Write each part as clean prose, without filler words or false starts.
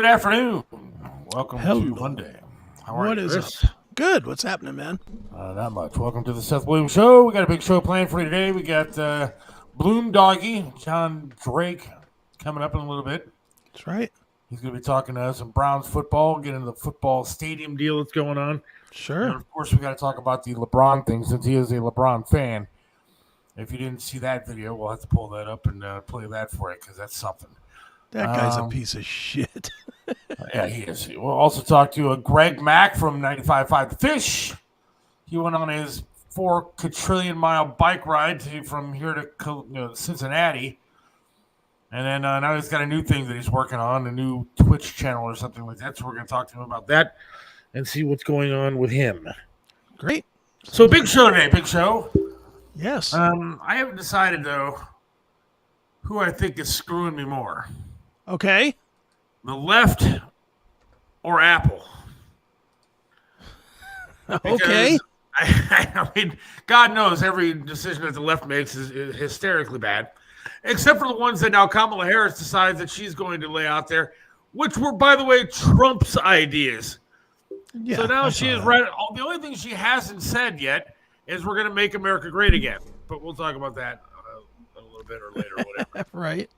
afternoon. Welcome Hello. to Monday. How are What you, is Chris? up? Good. What's happening, man? Not much. Welcome to the Seth Williams Show. We got a big show planned for you today. We got Bloom Doggy, Jon Drake, coming up in a little bit. That's right. He's going to be talking to us some Browns football, get into the football stadium deal that's going on. Sure. And of course, we got to talk about the LeBron thing since he is a LeBron fan. If you didn't see that video, we'll have to pull that up and play that for you because that's something. That guy's a piece of shit. Yeah, he is. We'll also talk to Greg Mack from 95.5 The Fish. He went on his 4 quadrillion-mile bike ride from here to Cincinnati. And then now he's got a new thing that he's working on, a new Twitch channel or something like that. So we're going to talk to him about that and see what's going on with him. Great. So big show today, big show. Yes. I haven't decided, though, who I think is screwing me more. Okay. The left or Apple. Okay. I mean, God knows every decision that the left makes is hysterically bad, except for the ones that now Kamala Harris decides that she's going to lay out there, which were, by the way, Trump's ideas. Yeah, so now she is right. The only thing she hasn't said yet is we're going to make America great again. But we'll talk about that a little bit or later, whatever. Right.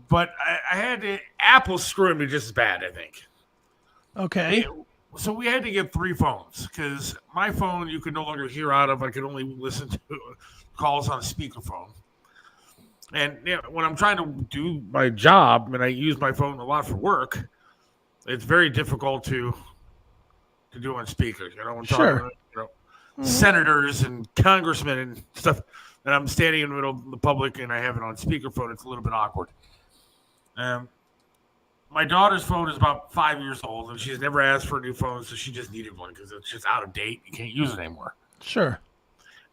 But I had to, Apple screwing me just as bad, I think. Okay. So we had to get 3 phones because my phone you could no longer hear out of. I could only listen to calls on speakerphone. And when I'm trying to do my job, and I use my phone a lot for work, it's very difficult to do on speakers. When talking to senators and congressmen and stuff, and I'm standing in the middle of the public and I have it on speakerphone, it's a little bit awkward. My daughter's phone is about 5 years old, and she's never asked for a new phone, so she just needed one because it's just out of date. You can't use it anymore. Sure.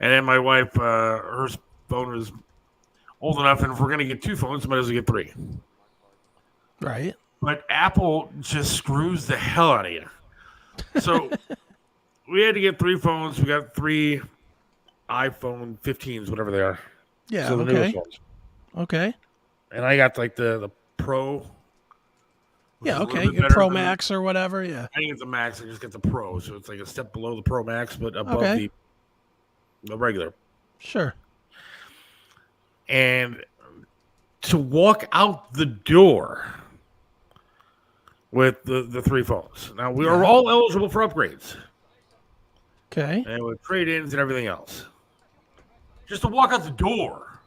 And then my wife, her phone is old enough, and if we're going to get 2 phones, we might as well get 3. Right. But Apple just screws the hell out of you. So we had to get 3 phones. We got 3 iPhone 15s, whatever they are. Yeah, so the newest ones. Okay. And I got like the Pro. Yeah, okay. You get Pro Max or whatever, yeah. I think it's a Max. I just get the Pro, so it's like a step below the Pro Max, but above the regular. Sure. And to walk out the door with the 3 phones. Now, we are all eligible for upgrades. Okay. And with trade-ins and everything else. Just to walk out the door.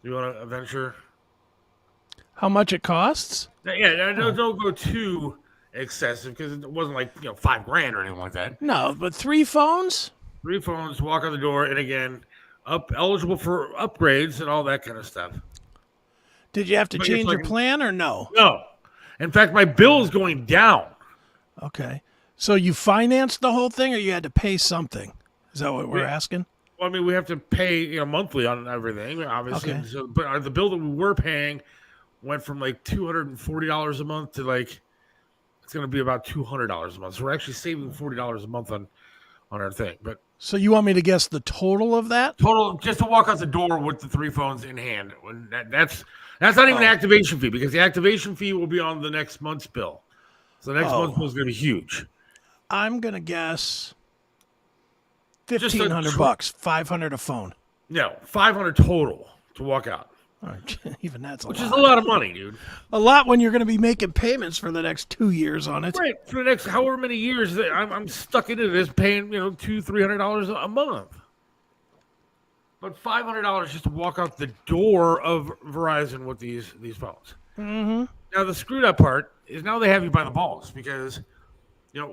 You want to venture? How much it costs? Yeah, don't go too excessive because it wasn't like $5,000 or anything like that. No, but 3 phones? 3 phones, walk out the door, and again, eligible for upgrades and all that kind of stuff. Did you have to change your plan or no? No. In fact, my bill is going down. Okay. So you financed the whole thing or you had to pay something? Is that what we're asking? Well, I mean, we have to pay monthly on everything, obviously. Okay. So, but the bill that we were paying went from like $240 a month to like it's going to be about $200 a month. So we're actually saving $40 a month on our thing. But so you want me to guess the total of that? Total, just to walk out the door with the 3 phones in hand. That's not even the activation fee because the activation fee will be on the next month's bill. So the next month's bill is going to be huge. I'm going to guess $1,500, $500 a phone. No, $500 total to walk out. All right. Even that's a lot. Which is a lot of money, dude. A lot when you're going to be making payments for the next 2 years on it. Right, for the next however many years that I'm stuck into this, paying $200-$300 a month. But $500 just to walk out the door of Verizon with these phones. Mm-hmm. Now the screwed up part is now they have you by the balls because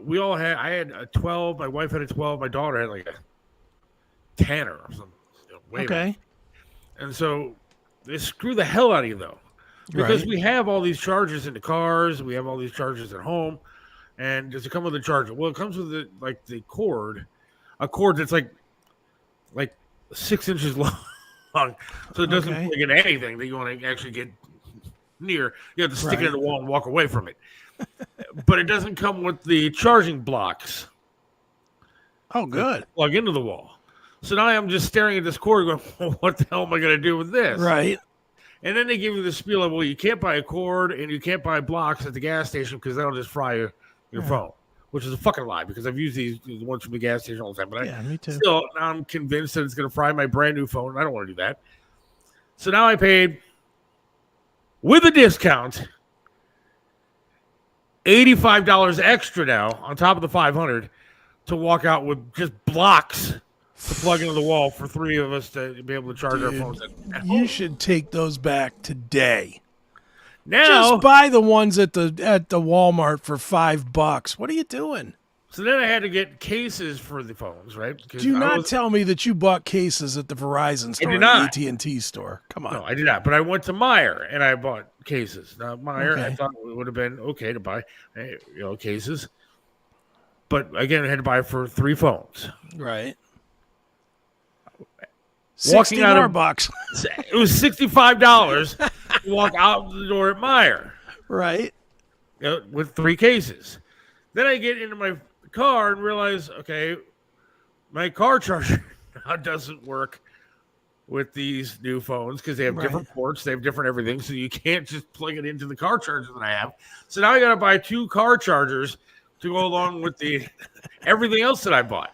we all had. I had a 12. My wife had a 12. My daughter had like a 10 or something. Okay. And so they screw the hell out of you though, because we have all these chargers in the cars. We have all these chargers at home, and does it come with a charger? Well, it comes with the cord, a cord that's like 6 inches long, so it doesn't plug into anything that you want to actually get near. You have to stick it in the wall and walk away from it. But it doesn't come with the charging blocks. Oh, good. Plug into the wall. So now I'm just staring at this cord going, well, what the hell am I going to do with this? Right. And then they give you the spiel of, well, you can't buy a cord and you can't buy blocks at the gas station because that'll just fry your phone, which is a fucking lie because I've used these ones from the gas station all the time. But me too. Still, now I'm convinced that it's going to fry my brand new phone. I don't want to do that. So now I paid, with a discount, $85 extra now on top of the $500 to walk out with just blocks to plug into the wall for 3 of us to be able to charge our phones. You should take those back today. Now, just buy the ones at the Walmart for $5. What are you doing? So then I had to get cases for the phones, right? Do not tell me that you bought cases at the Verizon store or the AT&T store. Come on. No, I did not. But I went to Meijer and I bought cases. Now, Meijer, I thought it would have been okay to buy, cases. But again, I had to buy for 3 phones. Right. Walking out more of bucks. It was $65 to walk out the door at Meijer. Right. With 3 cases. Then I get into my car and realize, okay, my car charger now doesn't work with these new phones because they have different ports, they have different everything, so you can't just plug it into the car charger that I have. So now I got to buy 2 car chargers to go along with the everything else that I bought.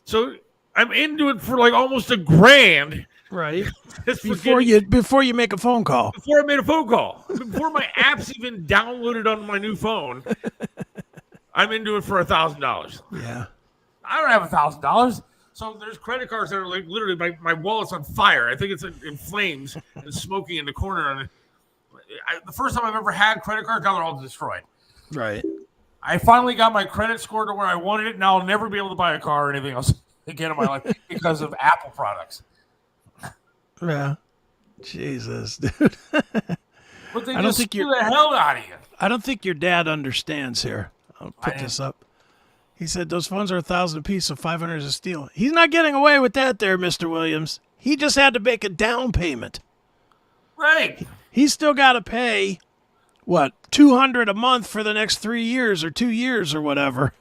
So I'm into it for like almost $1,000. Right. Before you make a phone call. Before I made a phone call. Before my app's even downloaded on my new phone. I'm into it for $1,000. Yeah. I don't have $1,000. So there's credit cards that are like literally my wallet's on fire. I think it's in flames and smoking in the corner. The first time I've ever had credit cards, now they're all destroyed. Right. I finally got my credit score to where I wanted it. Now I'll never be able to buy a car or anything else again in my life because of Apple products. Yeah. Jesus, dude. But they just screw the hell out of you. I don't think your dad understands here. I'll put this up. He said those phones are $1,000 a piece, so $500 is a steal. He's not getting away with that there, Mr. Williams. He just had to make a down payment. Right. He's still got to pay, what, $200 a month for the next 3 years or 2 years or whatever.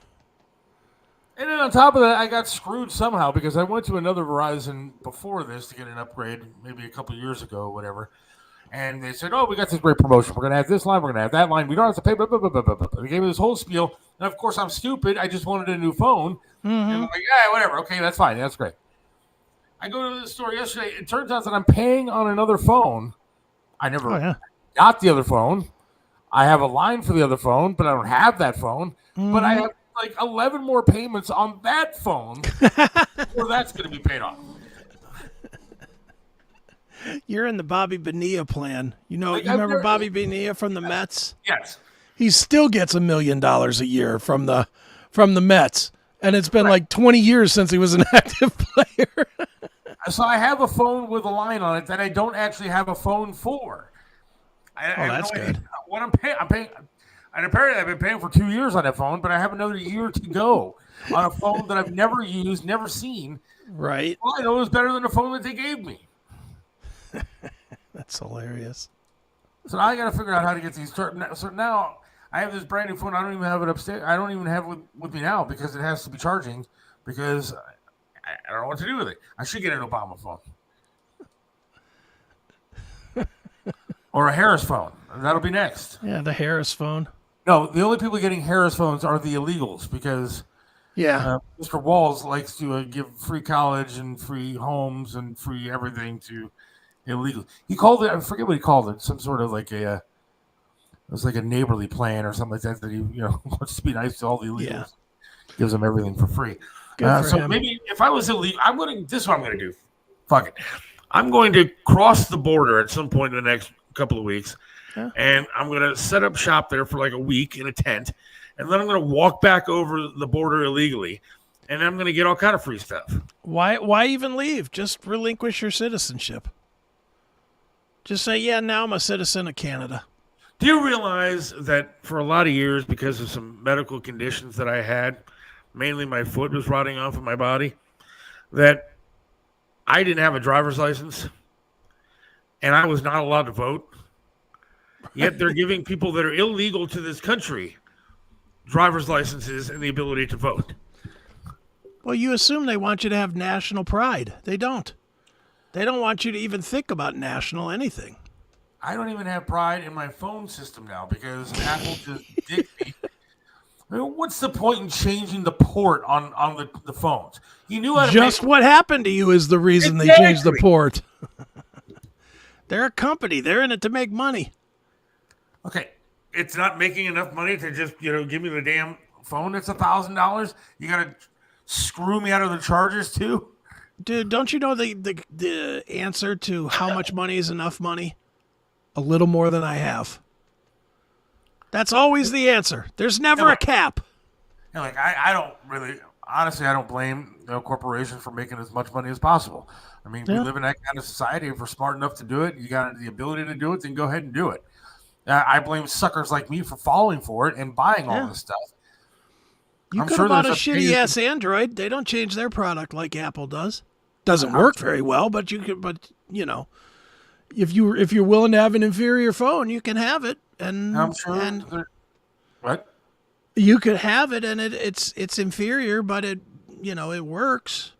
And then on top of that, I got screwed somehow because I went to another Verizon before this to get an upgrade maybe a couple years ago or whatever. And they said, we got this great promotion. We're going to have this line. We're going to have that line. We don't have to pay. Blah, blah, blah, blah, blah, blah. They gave me this whole spiel. And, of course, I'm stupid. I just wanted a new phone. Mm-hmm. And I'm like, yeah, whatever. Okay, that's fine. That's great. I go to the store yesterday. It turns out that I'm paying on another phone. I never got the other phone. I have a line for the other phone, but I don't have that phone. Mm-hmm. But I have like 11 more payments on that phone before that's going to be paid off. You're in the Bobby Bonilla plan. You remember Bobby Bonilla from the Mets? Yes. He still gets $1 million a year from the Mets, and it's been like 20 years since he was an active player. So I have a phone with a line on it that I don't actually have a phone for. That's good. What I'm paying, and apparently I've been paying for 2 years on that phone, but I have another year to go on a phone that I've never used, never seen. Right. Well, I know it was better than the phone that they gave me. That's hilarious. So now I got to figure out how to get these. So now I have this brand new phone. I don't even have it upstairs. I don't even have it with me now because it has to be charging because I don't know what to do with it. I should get an Obama phone. Or a Harris phone. That'll be next. Yeah, the Harris phone. No, the only people getting Harris phones are the illegals because Mr. Walls likes to give free college and free homes and free everything to illegals. He called it, I forget what he called it, some sort of like it was like a neighborly plan or something like that he wants to be nice to all the illegals. Yeah. Gives them everything for free. So him. Maybe if I was illegal, this is what I'm going to do. Fuck it. I'm going to cross the border at some point in the next couple of weeks. Yeah. And I'm going to set up shop there for like a week in a tent. And then I'm going to walk back over the border illegally. And I'm going to get all kind of free stuff. Why even leave? Just relinquish your citizenship. Just say, now I'm a citizen of Canada. Do you realize that for a lot of years, because of some medical conditions that I had, mainly my foot was rotting off of my body, that I didn't have a driver's license and I was not allowed to vote? Yet they're giving people that are illegal to this country driver's licenses and the ability to vote. Well, you assume they want you to have national pride. They don't. They don't want you to even think about national anything. I don't even have pride in my phone system now because Apple just dicked me. I mean, what's the point in changing the port on the phones? You knew how to Just make what happened to you is the reason they changed the port. They're a company. They're in it to make money. Okay, it's not making enough money to just give me the damn phone. It's $1,000. You gotta screw me out of the charges too. Dude, don't you know the answer to how much money is enough money? A little more than I have. That's always the answer. There's never a cap. Like I don't really, honestly, I don't blame corporations for making as much money as possible. I mean, we live in that kind of society. If we're smart enough to do it, you got the ability to do it, then go ahead and do it. I blame suckers like me for falling for it and buying all this stuff. You could have bought a shitty ass Android. They don't change their product like Apple does. Doesn't work very well, but you could. But if you're willing to have an inferior phone, you can have it. And I'm sure. What? You could have it, and it's inferior, but it works.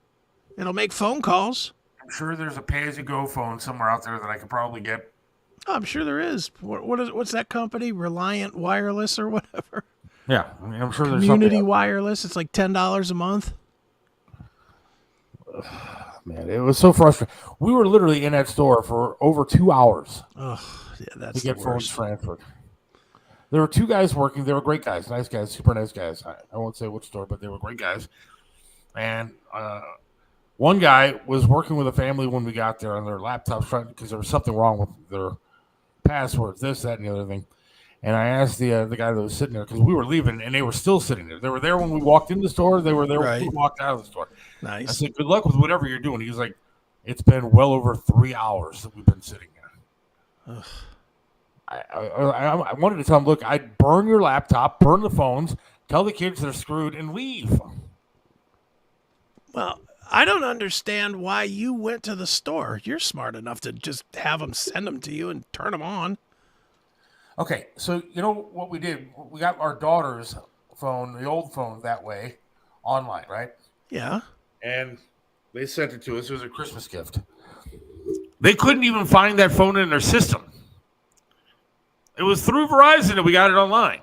It'll make phone calls. I'm sure there's a pay-as-you-go phone somewhere out there that I could probably get. Oh, I'm sure there is. What's that company? Reliant Wireless or whatever. Yeah, I mean, I'm sure there's Community Wireless. It's like $10 a month. Man, it was so frustrating. We were literally in that store for over 2 hours. Oh, yeah, that's to get phones transferred. There were two guys working. They were great guys, nice guys, super nice guys. I won't say which store, but they were great guys. And one guy was working with a family when we got there on their laptops because there was something wrong with their passwords, this, that, and the other thing. And I asked the guy that was sitting there because we were leaving, and they were still sitting there. They were there when we walked in the store. They were there when we walked out of the store. Nice. I said, "Good luck with whatever you're doing." He was like, "It's been well over 3 hours that we've been sitting here." I wanted to tell him, "Look, I'd burn your laptop, burn the phones, tell the kids they're screwed, and leave." Well, I don't understand why you went to the store. You're smart enough to just have them send them to you and turn them on. Okay, so you know what we did? We got our daughter's phone, the old phone, that way, online, right? Yeah. And they sent it to us. It was a Christmas gift. They couldn't even find that phone in their system. It was through Verizon that we got it online.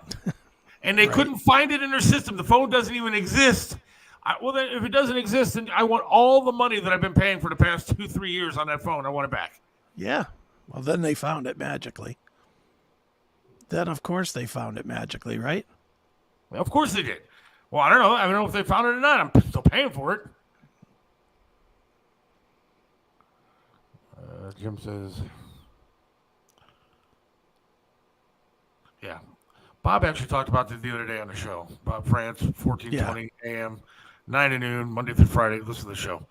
And they couldn't find it in their system. The phone doesn't even exist. Well, then if it doesn't exist, then I want all the money that I've been paying for the past 2-3 years on that phone. I want it back. Yeah. Well, then they found it magically. Then, of course, they found it magically, right? Well, of course they did. Well, I don't know. I don't know if they found it or not. I'm still paying for it. Jim says, yeah. Bob actually talked about this the other day on the show. Bob France, 14:20 a.m., 9 to noon, Monday through Friday. Listen to the show.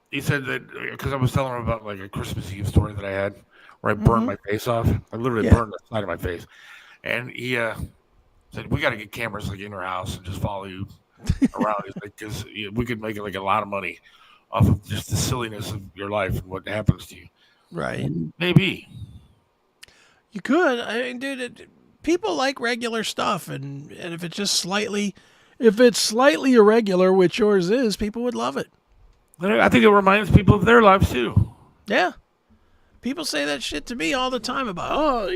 He said that because I was telling him about like a Christmas Eve story that I had where I burned my face off. I literally burned the side of my face. And he said, "We got to get cameras like in our house and just follow you around." He's like, because we could make like a lot of money off of just the silliness of your life and what happens to you. Right. Maybe. You could. I mean, dude, people like regular stuff. And if it's just slightly irregular, which yours is, people would love it. I think it reminds people of their lives too. Yeah. People say that shit to me all the time about,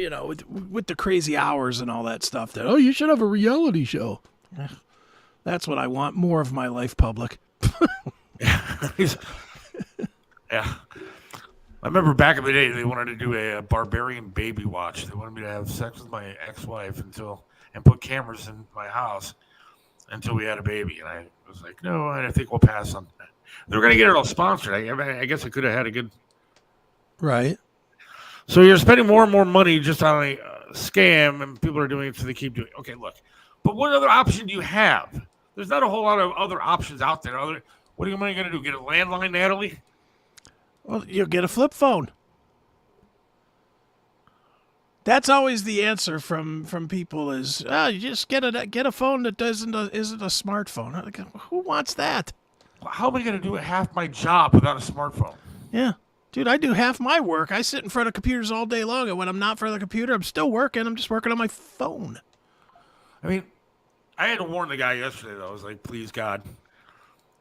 with the crazy hours and all that stuff. That, you should have a reality show. That's what I want. More of my life public. Yeah. I remember back in the day, they wanted to do a barbarian baby watch. They wanted me to have sex with my ex-wife and put cameras in my house until we had a baby. And I was like, no, I think we'll pass on that. They were going to get it all sponsored. I guess I could have had a good... Right. So you're spending more and more money just on a scam, and people are doing it, so they keep doing it. Okay, look. But what other option do you have? There's not a whole lot of other options out there. What are you going to do? Get a landline, Natalie? Well, you'll get a flip phone. That's always the answer from people is, you just get a phone that isn't a smartphone. Like, who wants that? How am I going to do half my job without a smartphone? Yeah. Dude, I do half my work. I sit in front of computers all day long, and when I'm not in front of the computer, I'm still working. I'm just working on my phone. I mean, I had to warn the guy yesterday, though. I was like, please, God,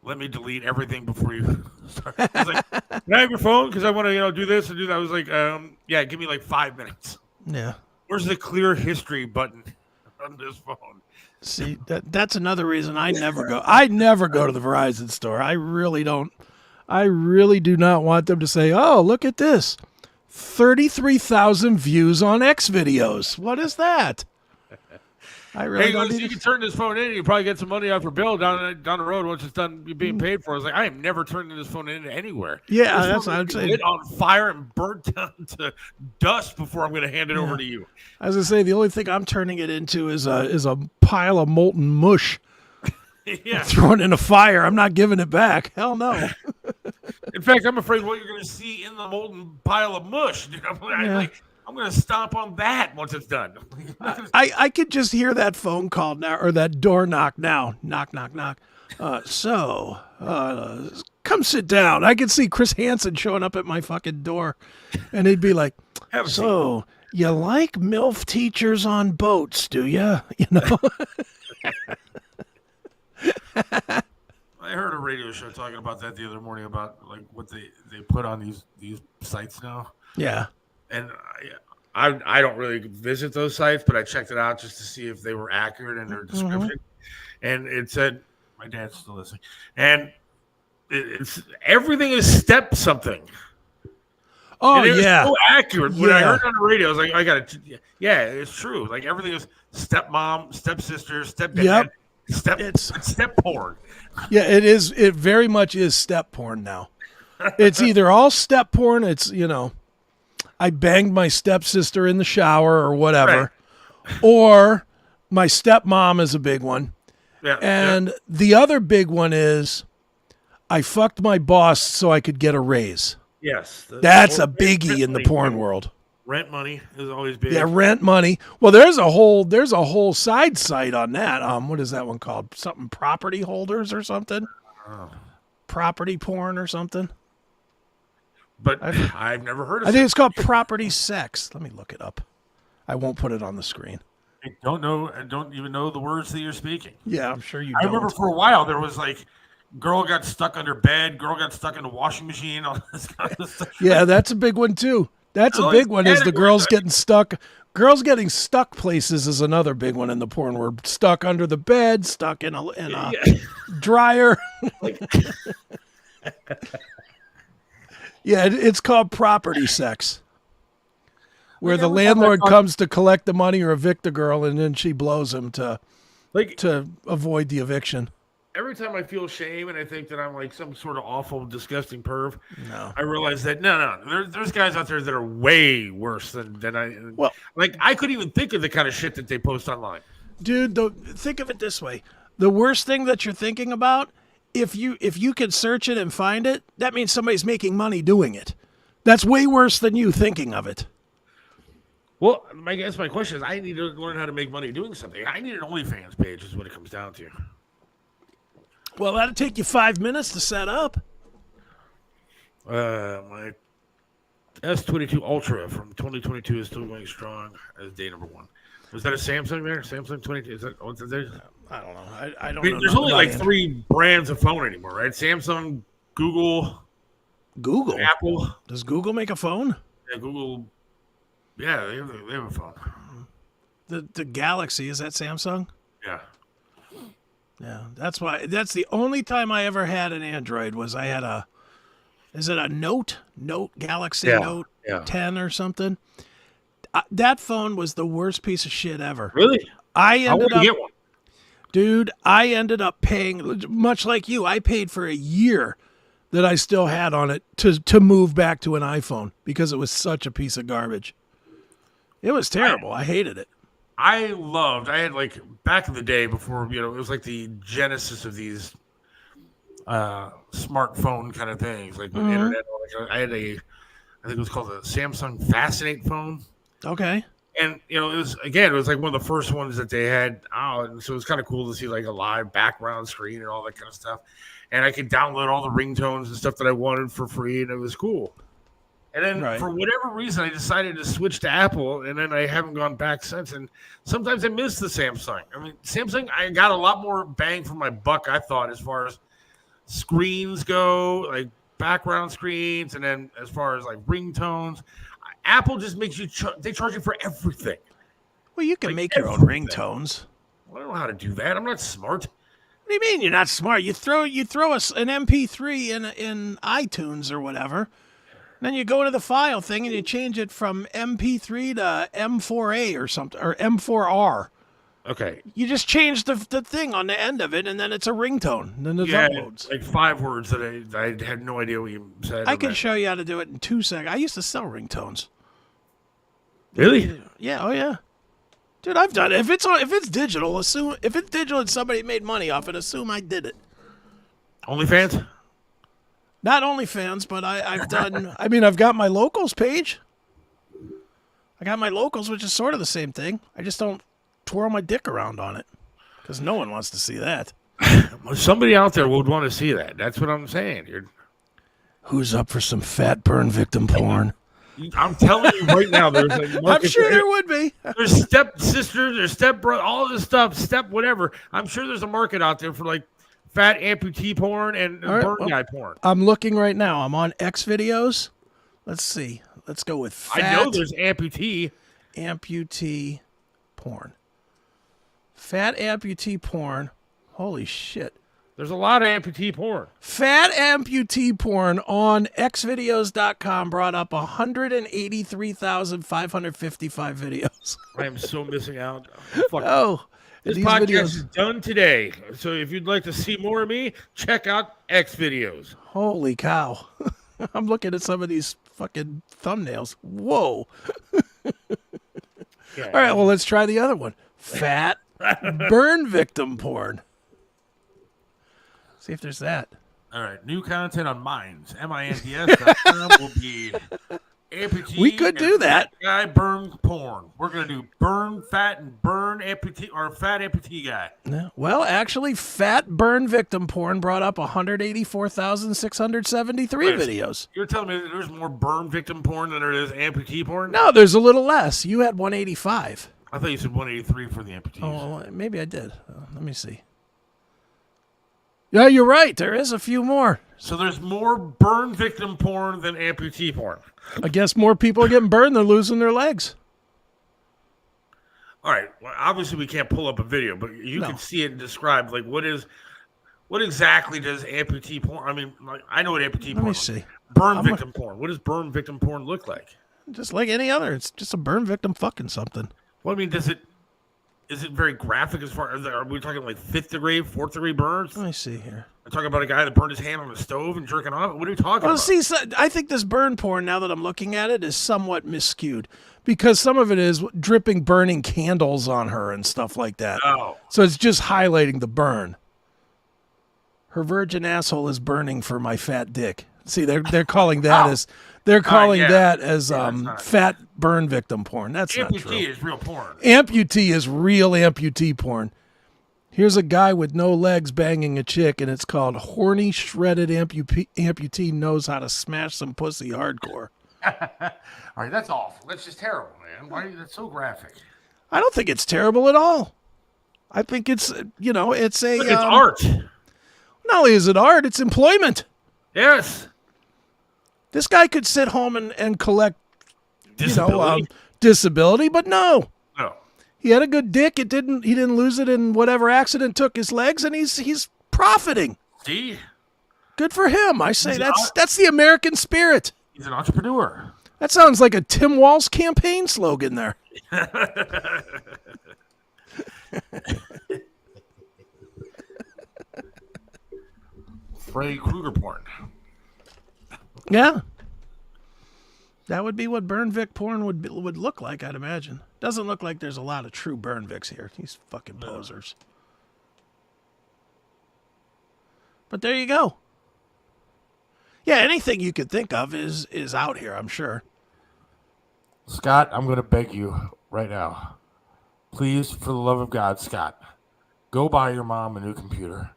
let me delete everything before you start. I was like, can I have your phone? Because I want to, do this and do that. I was like, yeah, give me like 5 minutes. Yeah. Where's the clear history button on this phone? See, that's another reason I never go. I never go to the Verizon store. I really don't. I really do not want them to say, "Oh, look at this, 33,000 views on X videos." What is that? I really don't need you can turn this phone in and you probably get some money off your bill down the road once it's done being paid for. I was like, I am never turning this phone into anywhere. Yeah, that's what I'm saying. Lit on fire and burnt down to dust before I'm going to hand it over to you. I was going to say, the only thing I'm turning it into is a pile of molten mush. Yeah. Thrown in a fire. I'm not giving it back. Hell no. In fact, I'm afraid what you're going to see in the molten pile of mush. Dude, I'm going to stomp on that once it's done. I could just hear that phone call now, or that door knock now. Knock, knock, knock. Come sit down. I could see Chris Hansen showing up at my fucking door, and he'd be like, so you like MILF teachers on boats, do you? You know? I heard a radio show talking about that the other morning about like what they put on these sites now. Yeah. And I don't really visit those sites, but I checked it out just to see if they were accurate in their description. Mm-hmm. And it said, my dad's still listening, and it's everything is step something. Oh, and it yeah. was so accurate. When I heard it on the radio, I was like, I got to, yeah, it's true. Like everything is stepmom, stepsister, stepdad, step porn. Yeah, it is. It very much is step porn now. It's either all step porn. It's, I banged my stepsister in the shower or whatever, right. Or my stepmom is a big one. Yeah, and the other big one is I fucked my boss so I could get a raise. Yes. That's a biggie in the porn world. Rent money is always big. Yeah, rent money. Well, there's a whole side site on that. What is that one called? Something property holders or something? Property porn or something? But I've never heard of it. I think it's called property sex. Let me look it up. I won't put it on the screen. I don't even know the words that you're speaking. Yeah, I'm sure you don't. I remember for a while there was like girl got stuck under bed, girl got stuck in the washing machine, all this kind of stuff. Yeah, that's a big one too. That's a big one, is the girls getting stuck. Girls getting stuck places is another big one in the porn world. Stuck under the bed, stuck in a dryer. Yeah, it's called property sex, where the landlord comes to collect the money or evict the girl, and then she blows him to avoid the eviction. Every time I feel shame and I think that I'm like some sort of awful, disgusting perv, no, I realize that there's guys out there that are way worse than I. Well, like I couldn't even think of the kind of shit that they post online. Dude, think of it this way: the worst thing that you're thinking about, if you can search it and find it, that means somebody's making money doing it. That's way worse than you thinking of it. Well, I guess my question is, I need to learn how to make money doing something. I need an OnlyFans page, is what it comes down to. Well, that'll take you 5 minutes to set up. My S22 Ultra from 2022 is still going strong as day number 1. Was that a Samsung there? Samsung 22? Is that what's there? I don't know. I don't know. There's only like 3 brands of phone anymore, right? Samsung, Google, Apple. Does Google make a phone? Yeah, Google. Yeah, they have a phone. The Galaxy, is that Samsung? Yeah. Yeah, that's the only time I ever had an Android was I had is it a Note Galaxy Note 10 or something? That phone was the worst piece of shit ever. Really? I want to get one. Dude, I ended up paying, much like you, I paid for a year that I still had on it to move back to an iPhone because it was such a piece of garbage. It was terrible. I hated it. I had like back in the day before, it was like the genesis of these smartphone kind of things, like with internet. I had I think it was called a Samsung Fascinate phone. Okay. And, it was like one of the first ones that they had out. And so it was kind of cool to see like a live background screen and all that kind of stuff. And I could download all the ringtones and stuff that I wanted for free. And it was cool. And then for whatever reason, I decided to switch to Apple, and then I haven't gone back since. And sometimes I miss the Samsung. I mean, Samsung, I got a lot more bang for my buck, I thought, as far as screens go, like background screens, and then as far as like ringtones, Apple just makes you. They charge you for everything. Well, you can make your own ringtones. Well, I don't know how to do that. I'm not smart. What do you mean you're not smart? You throw an MP3 in iTunes or whatever. Then you go to the file thing and you change it from MP3 to M4A or something, or M4R. Okay. You just change the thing on the end of it, and then it's a ringtone. Then it uploads. Like 5 words that I had no idea what you said. I can show you how to do it in 2 seconds. I used to sell ringtones. Really? Yeah. Oh yeah. Dude, I've done it. If it's digital, assume if it's digital and somebody made money off it, assume I did it. OnlyFans? Not OnlyFans, but I've done. I mean, I've got my locals page. I got my locals, which is sort of the same thing. I just don't twirl my dick around on it because no one wants to see that. Somebody out there would want to see that. That's what I'm saying. Who's up for some fat burn victim porn? I'm telling you right now, there's a market. I'm sure there would be. There's step-sisters, there's step-brother, all this stuff, whatever. I'm sure there's a market out there for like fat amputee porn and burn guy porn. I'm looking right now. I'm on X videos. Let's see. Let's go with fat. I know there's amputee porn. Fat amputee porn. Holy shit. There's a lot of amputee porn. Fat amputee porn on xvideos.com brought up 183,555 videos. I am so missing out. This podcast is done today. So if you'd like to see more of me, check out X videos. Holy cow. I'm looking at some of these fucking thumbnails. Whoa. Yeah. All right, well, let's try the other one. Fat burn victim porn. See if there's that. All right. New content on Minds. MINDS.com will be amputee. We could do that. Guy burn porn. We're going to do burn fat and burn amputee or fat amputee guy. Yeah. Well, actually, fat burn victim porn brought up 184,673 videos. You're telling me that there's more burn victim porn than there is amputee porn? No, there's a little less. You had 185. I thought you said 183 for the amputees. Oh, well, maybe I did. Let me see. Yeah, you're right. There is a few more. So there's more burn victim porn than amputee porn. I guess more people are getting burned. They're losing their legs. All right. Well, obviously, we can't pull up a video, but you can see it and describe like what exactly does amputee porn? I mean, like, I know what amputee porn. Let me see. Burn victim porn. What does burn victim porn look like? Just like any other. It's just a burn victim fucking something. Well, I mean, is it very graphic as far as are we talking like 5th degree, 4th degree burns? Let me see here. I'm talking about a guy that burned his hand on the stove and jerking off. What are you talking about? Well, see, I think this burn porn, now that I'm looking at it, is somewhat miscued because some of it is dripping burning candles on her and stuff like that. Oh. So it's just highlighting the burn. Her virgin asshole is burning for my fat dick. See, they're calling that as fat burn victim porn. That's amputee not true. Amputee is real porn. Amputee is real amputee porn. Here's a guy with no legs banging a chick, and it's called Horny Shredded Amputee Knows How to Smash Some Pussy Hardcore. All right, that's awful. That's just terrible, man. Why? That's so graphic. I don't think it's terrible at all. I think it's, it's a... Look, it's art. Not only is it art, it's employment. Yes. This guy could sit home and collect, disability. Disability, but no. No. He had a good dick. He didn't lose it in whatever accident took his legs, and he's profiting. See? Good for him. I say that's the American spirit. He's an entrepreneur. That sounds like a Tim Walz campaign slogan there. Freddy Krueger porn. Yeah. That would be what Burn Vic porn would look like, I'd imagine. Doesn't look like there's a lot of true Burn Vics here. These fucking posers. But there you go. Yeah, anything you could think of is out here, I'm sure. Scott, I'm going to beg you right now. Please, for the love of God, Scott, go buy your mom a new computer.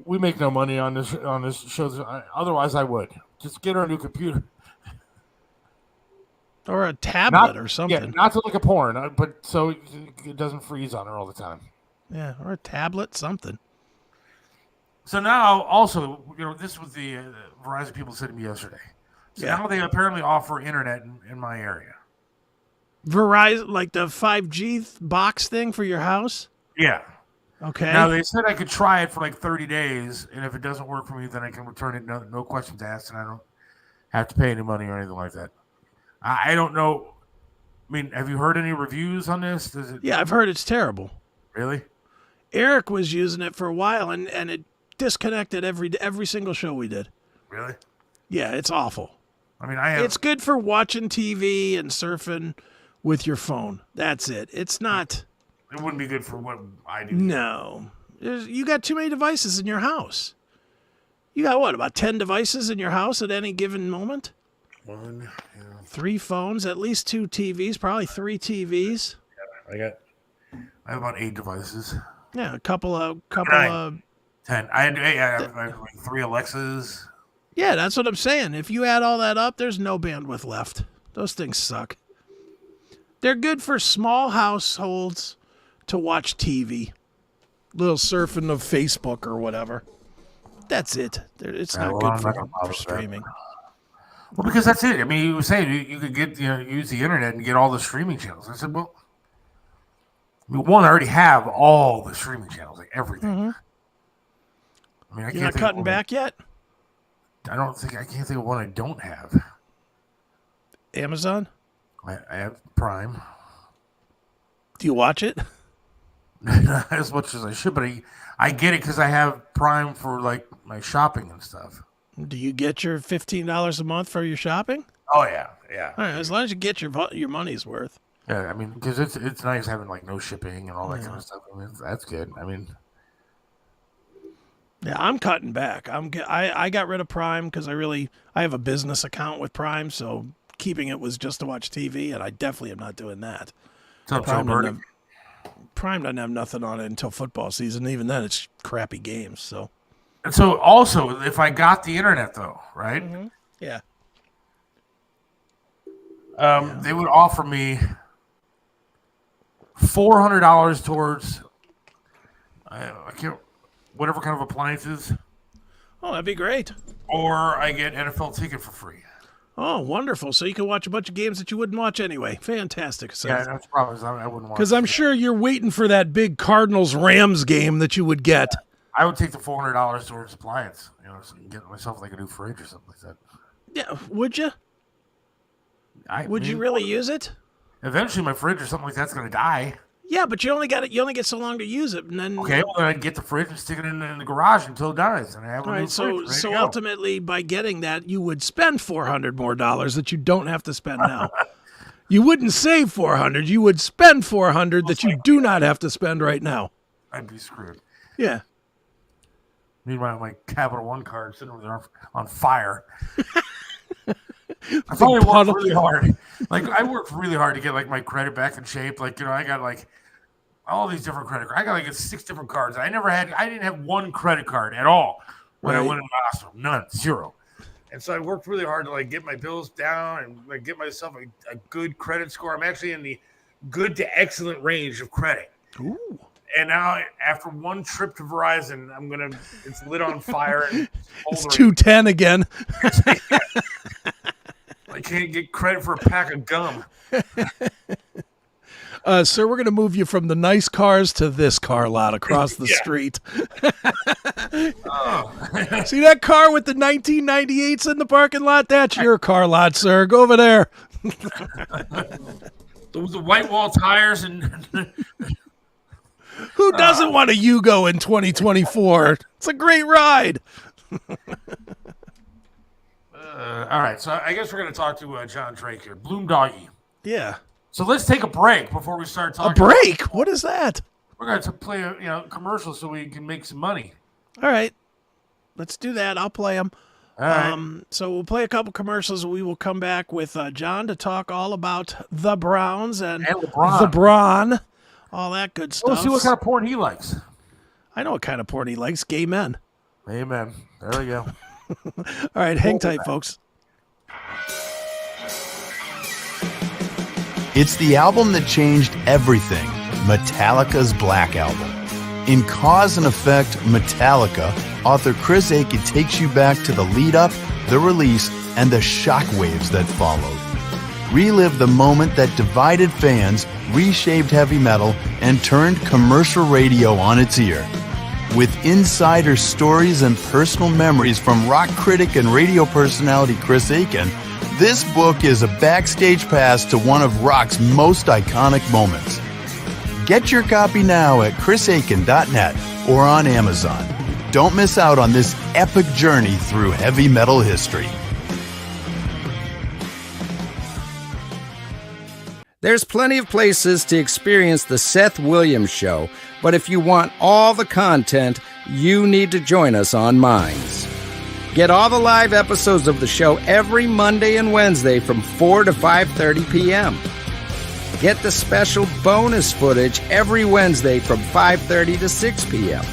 We make no money on this show. Otherwise, I would just get her a new computer or a tablet or something. Yeah, not to look at porn, but so it doesn't freeze on her all the time. Yeah, or a tablet, something. So now, also, this was the Verizon people said to me yesterday. So now they apparently offer internet in my area. Verizon, like the 5G box thing for your house? Yeah. Okay. Now, they said I could try it for like 30 days, and if it doesn't work for me, then I can return it, no questions asked, and I don't have to pay any money or anything like that. I don't know. I mean, have you heard any reviews on this? Yeah, I've heard it's terrible. Really? Eric was using it for a while, and it disconnected every single show we did. Really? Yeah, it's awful. I mean, It's good for watching TV and surfing with your phone. That's it. It's not. It wouldn't be good for what I do. No. You got too many devices in your house. You got what, about 10 devices in your house at any given moment? 3 phones, at least 2 TVs, probably 3 TVs. Yeah, I have about 8 devices. Yeah, a couple of 10. I have like 3 Alexas. Yeah, that's what I'm saying. If you add all that up, there's no bandwidth left. Those things suck. They're good for small households to watch TV. Little surfing of Facebook or whatever. That's it. It's not good for streaming. Well, because that's it. I mean, you were saying you could get use the internet and get all the streaming channels. I said, well, I already have all the streaming channels, like everything. Mm-hmm. I mean, You're not cutting back yet? I can't think of one I don't have. Amazon? I have Prime. Do you watch it? Not as much as I should, but I get it because I have Prime for like my shopping and stuff. Do you get your $15 a month for your shopping? Oh yeah. All right, as long as you get your money's worth. Yeah, I mean, because it's nice having like no shipping and all that kind of stuff. I mean, that's good. I mean, yeah, I'm cutting back. I got rid of Prime because I have a business account with Prime, so keeping it was just to watch TV, and I definitely am not doing that. Prime doesn't have nothing on it until football season. Even then, it's crappy games. So. And so also, if I got the internet though, right? Mm-hmm. Yeah. They would offer me $400 towards whatever kind of appliances. Oh, that'd be great. Or I get NFL ticket for free. Oh, wonderful. So you can watch a bunch of games that you wouldn't watch anyway. Fantastic. Seth. Yeah, that's probably I wouldn't watch. Because I'm sure you're waiting for that big Cardinals-Rams game that you would get. I would take the $400 towards appliance, so I can get myself like a new fridge or something like that. Yeah, would you? Would you really use it? Eventually, my fridge or something like that's going to die. Yeah, but you only get so long to use it, and then okay. Well, then I'd get the fridge and stick it in the garage until it dies, and I have a new fridge. So ultimately, by getting that, you would spend $400 more that you don't have to spend now. You wouldn't save $400. You would spend $400 that you do not have to spend right now. I'd be screwed. Yeah. Meanwhile, my Capital One card sitting over there on fire. I probably worked really hard. Like I worked really hard to get like my credit back in shape. Like I got like all these different credit cards. I got like 6 different cards. I didn't have one credit card at all when I went in the hospital. None, 0. And so I worked really hard to like get my bills down and like get myself a good credit score. I'm actually in the good to excellent range of credit. Ooh. And now, after one trip to Verizon, it's lit on fire. And it's 210 again. I can't get credit for a pack of gum. Sir, we're going to move you from the nice cars to this car lot across the street. See that car with the 1998s in the parking lot? That's your car lot, sir. Go over there. Those are white wall tires and... Who doesn't want a Yugo in 2024? It's a great ride. All right, so I guess we're going to talk to Jon Drake here. Bloom Doggy. Yeah. So let's take a break before we start talking. A break? What is that? We're going to play a commercial so we can make some money. All right. Let's do that. I'll play them. All right. So we'll play a couple commercials. We will come back with John to talk all about the Browns and LeBron. All that good stuff. We'll see what kind of porn he likes. I know what kind of porn he likes. Gay men. Amen. There we go. All right, hang tight, folks. It's the album that changed everything. Metallica's Black Album. In Cause and Effect Metallica, author Chris Aiken takes you back to the lead-up, the release, and the shockwaves that followed. Relive the moment that divided fans, reshaped heavy metal, and turned commercial radio on its ear. With insider stories and personal memories from rock critic and radio personality Chris Aiken, this book is a backstage pass to one of rock's most iconic moments. Get your copy now at chrisaiken.net or on Amazon. Don't miss out on this epic journey through heavy metal history. There's plenty of places to experience the Seth Williams Show, but if you want all the content, you need to join us on Minds. Get all the live episodes of the show every Monday and Wednesday from 4 to 5:30 p.m. Get the special bonus footage every Wednesday from 5:30 to 6 p.m.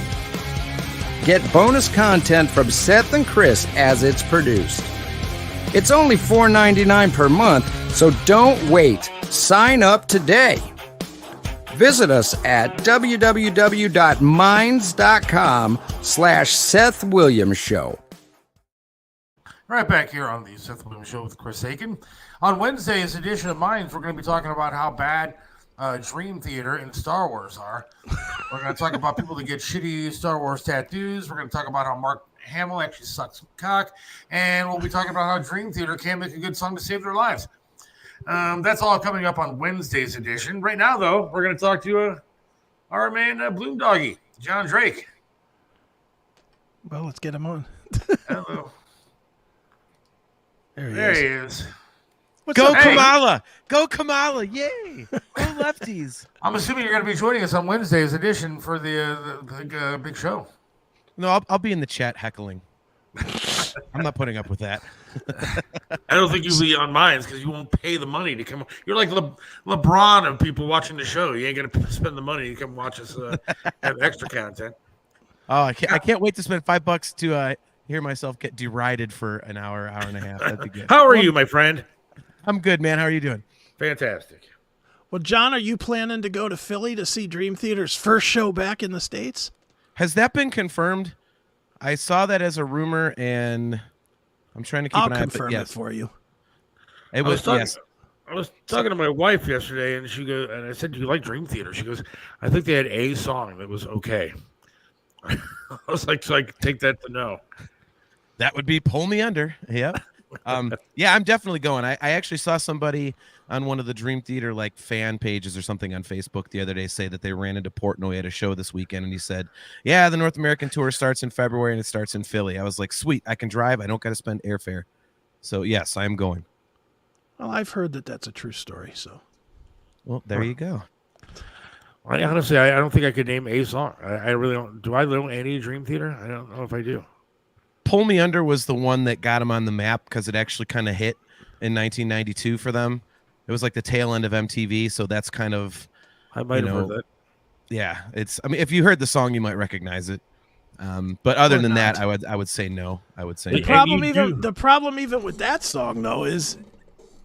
Get bonus content from Seth and Chris as it's produced. It's only $4.99 per month, so don't wait. Sign up today. Visit us at www.minds.com/Seth Williams Show. Right back here on the Seth Williams Show with Chris Aiken. On Wednesday's edition of Minds, we're going to be talking about how bad Dream Theater and Star Wars are. We're going to talk about people that get shitty Star Wars tattoos. We're going to talk about how Mark Hamill actually sucks cock. And we'll be talking about how Dream Theater can't make a good song to save their lives. That's all coming up on Wednesday's edition. Right now, though, we're going to talk to our man, Bloom Doggy, Jon Drake. Well, let's get him on. Hello. There he is. Go Kamala! Hey. Go Kamala! Yay! Go lefties! I'm assuming you're going to be joining us on Wednesday's edition for the big show. No, I'll be in the chat heckling. I'm not putting up with that. I don't think you'll be on Minds because you won't pay the money to come. You're like LeBron of people watching the show. You ain't going to spend the money to come watch us have extra content. Oh, I can't wait to spend $5 to hear myself get derided for an hour and a half. That'd be good. How are you, my friend? I'm good, man. How are you doing? Fantastic. Well, John, are you planning to go to Philly to see Dream Theater's first show back in the States? Has that been confirmed? I saw that as a rumor, and I'm trying to keep an eye on it. I'll confirm it for you. It was yes. I was talking to my wife yesterday, and she goes, and I said, "Do you like Dream Theater?" She goes, "I think they had a song that was okay." I was like, "So I take that to know." That would be Pull Me Under. Yep. Yeah, I'm definitely going. I actually saw somebody on one of the Dream Theater like fan pages or something on Facebook the other day say that they ran into Portnoy at a show this weekend, and he said, "Yeah, the North American tour starts in February and it starts in Philly." I was like, "Sweet, I can drive. I don't got to spend airfare." So yes, I am going. Well, I've heard that that's a true story. So, well, there you go. I honestly, I don't think I could name a song. I really don't. Do I know any Dream Theater? I don't know if I do. Pull Me Under was the one that got him on the map because it actually kind of hit in 1992 for them. It was like the tail end of MTV, so that's kind of, I might have heard that. Yeah, it's. I mean, if you heard the song, you might recognize it. But other than that, I would say no. I would say the problem even with that song though is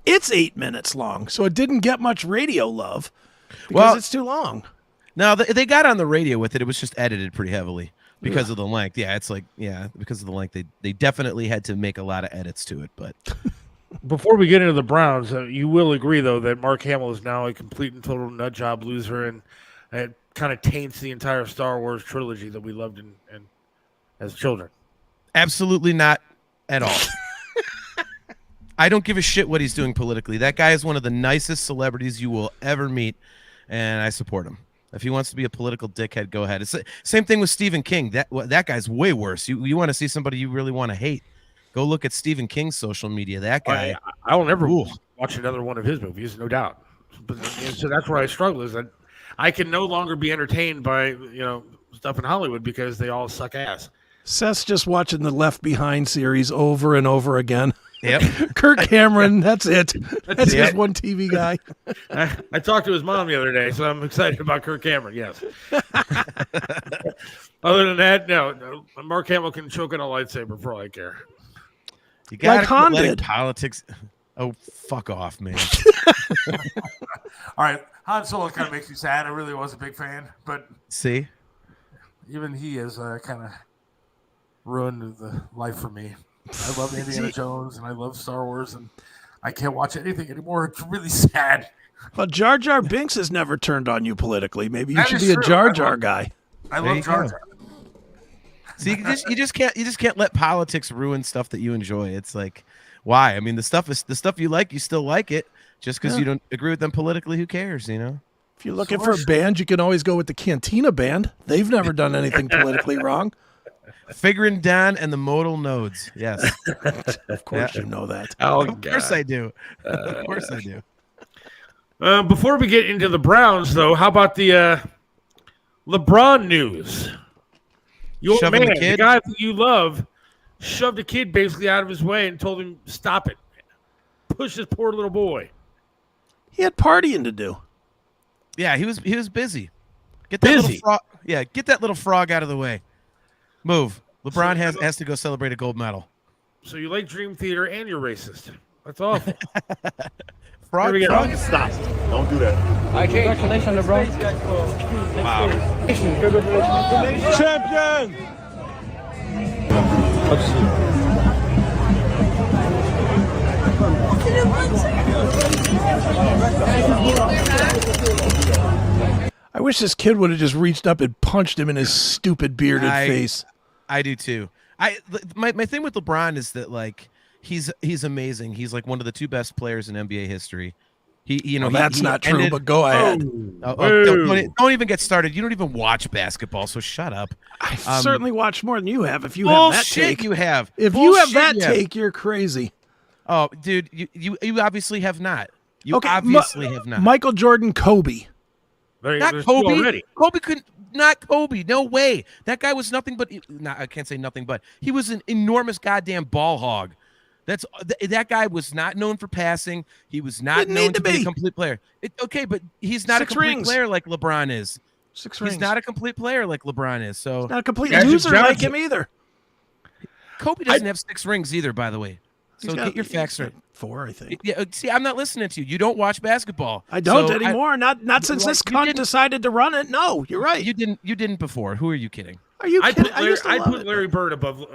it's 8 minutes long, so it didn't get much radio love because it's too long. No, they got on the radio with it. It was just edited pretty heavily. Because of the length. Yeah, it's like, because of the length, they definitely had to make a lot of edits to it. But before we get into the Browns, you will agree, though, that Mark Hamill is now a complete and total nut job loser, and it kind of taints the entire Star Wars trilogy that we loved and as children. Absolutely not at all. I don't give a shit what he's doing politically. That guy is one of the nicest celebrities you will ever meet, and I support him. If he wants to be a political dickhead, go ahead. It's the same thing with Stephen King. That guy's way worse. You want to see somebody you really want to hate, go look at Stephen King's social media. That guy. I will never watch another one of his movies, no doubt. But, so that's where I struggle, is that I can no longer be entertained by stuff in Hollywood because they all suck ass. Seth's just watching the Left Behind series over and over again. Yep. Kirk Cameron, that's it. That's his one TV guy. I talked to his mom the other day, so I'm excited about Kirk Cameron, yes. Other than that, no. Mark Hamill can choke on a lightsaber for all I care. You got like Han did. Politics. Oh, fuck off, man. All right. Han Solo kind of makes me sad. I really was a big fan, but see? even he has kind of ruined the life for me. I love Indiana Jones and I love Star Wars, and I can't watch anything anymore. It's really sad. Well, Jar Jar Binks has never turned on you politically. Maybe you That should is be a true. Jar Jar guy. I love Jar Jar. See, you just can't let politics ruin stuff that you enjoy. It's like, why? I mean, the stuff you like, you still like it. Just because you don't agree with them politically, who cares? You know. If you're looking for a band, you can always go with the Cantina Band. They've never done anything politically wrong. Figuring down and the modal nodes. Yes. Of course you know that. Oh, Of course I do. Of course I do. Before we get into the Browns, though, how about the LeBron news? Your Shoving man, the kid? the guy that you love, shoved a kid basically out of his way and told him, stop it. Push this poor little boy. He had partying to do. Yeah, he was busy. Get that little frog. Yeah, get that little frog out of the way. Move. LeBron has to go celebrate a gold medal. So you like Dream Theater and you're racist. That's awful. Frog stop. Don't do that. Congratulations, LeBron. Wow. Champion! I wish this kid would have just reached up and punched him in his stupid bearded face. I do too. My thing with LeBron is that like he's amazing. He's like one of the two best players in NBA history. That's not true, but go ahead. Don't even get started. You don't even watch basketball, so shut up. I've certainly watched more than you have. If you have that take, you have. If you have that take, you're crazy. Oh, dude, you obviously have not. You Okay, obviously have not. Michael Jordan, Kobe. Not Kobe. Kobe couldn't. Not Kobe. No way. That guy was nothing but. I can't say nothing but. He was an enormous goddamn ball hog. That guy was not known for passing. He was not known to be a complete player. Okay, but he's not a complete player like LeBron is. He's not a complete player like LeBron is. So he's not a complete loser like him either. Kobe doesn't have 6 rings either, by the way. So get your facts right. 4, I think. Yeah. See, I'm not listening to you. You don't watch basketball. I don't anymore. Not since this cunt decided to run it. No, you're right. You didn't before. Who are you kidding? Are you kidding? I put Larry Bird above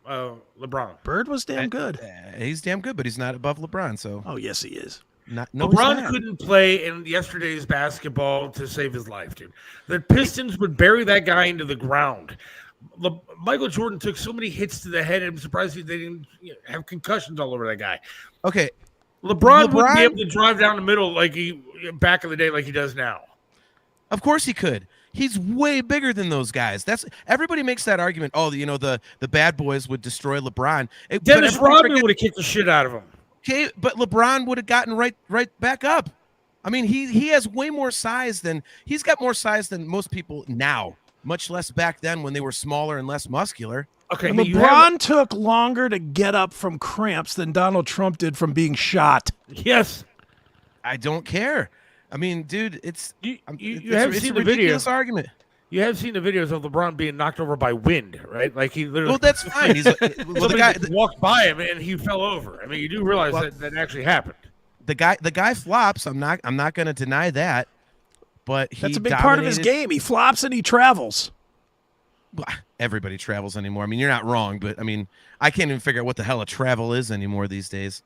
LeBron. Bird was damn good. He's damn good, but he's not above LeBron. So. Oh yes, he is. LeBron couldn't play in yesterday's basketball to save his life, dude. The Pistons would bury that guy into the ground. Michael Jordan took so many hits to the head, and I'm surprised they didn't have concussions all over that guy. Okay. LeBron wouldn't be able to drive down the middle like he back in the day like he does now. Of course he could. He's way bigger than those guys. Everybody makes that argument. Oh, the bad boys would destroy LeBron. Dennis Rodman would have kicked the shit out of him. Okay, but LeBron would have gotten right back up. I mean, he has way more size he's got more size than most people now. Much less back then when they were smaller and less muscular. Okay, LeBron took longer to get up from cramps than Donald Trump did from being shot. Yes. I don't care. I mean, dude, it's you have seen the videos. Argument. You have seen the videos of LeBron being knocked over by wind, right? Like he literally. Well, that's fine. The guy walked by him and he fell over. I mean, you do realize that actually happened. The guy flops. I'm not going to deny that. But that's a big part of his game. He flops and he travels. Everybody travels anymore. I mean, you're not wrong, but I mean, I can't even figure out what the hell a travel is anymore these days.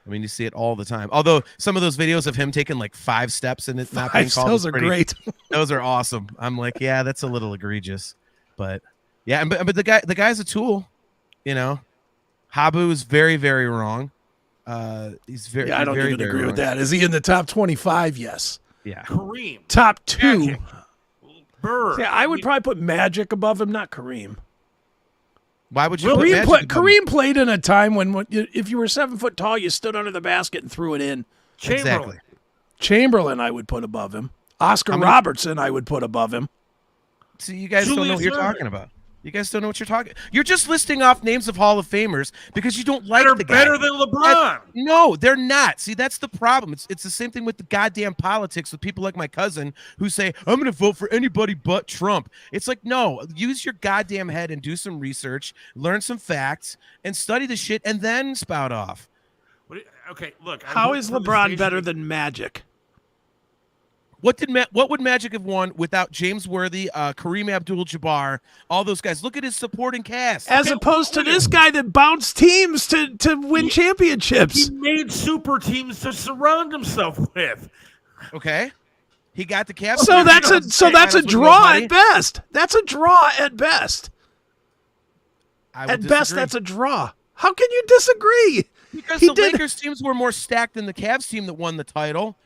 I mean, you see it all the time. Although some of those videos of him taking like 5 steps and it's not being called. Those are great. Those are awesome. I'm like, yeah, that's a little egregious, but yeah, but the guy's a tool, you know. Habu is very, very wrong. He's very. Yeah, I don't even agree with that. Is he in the top 25? Yes. Yeah. Kareem. Top 2. Magic. Bird. Yeah, I would probably put Magic above him, not Kareem. Why would you put Magic above him? Kareem played in a time when if you were 7 foot tall, you stood under the basket and threw it in. Exactly. Chamberlain, I would put above him. Oscar Robertson, I would put above him. See, you guys don't know what you're talking about. You guys don't know what you're talking. You're just listing off names of Hall of Famers because you don't like the guy. Better than LeBron. No, they're not. See, that's the problem. It's the same thing with the goddamn politics with people like my cousin who say, I'm going to vote for anybody but Trump. It's like, no, use your goddamn head and do some research, learn some facts, and study the shit, and then spout off. Okay, look. How is LeBron better than Magic? What would Magic have won without James Worthy, Kareem Abdul-Jabbar, all those guys? Look at his supporting cast. As opposed to this guy that bounced teams to win championships. He made super teams to surround himself with. Okay. He got the Cavs. So that's a draw at best. That's a draw at best. At best, that's a draw. How can you disagree? Because the Lakers teams were more stacked than the Cavs team that won the title.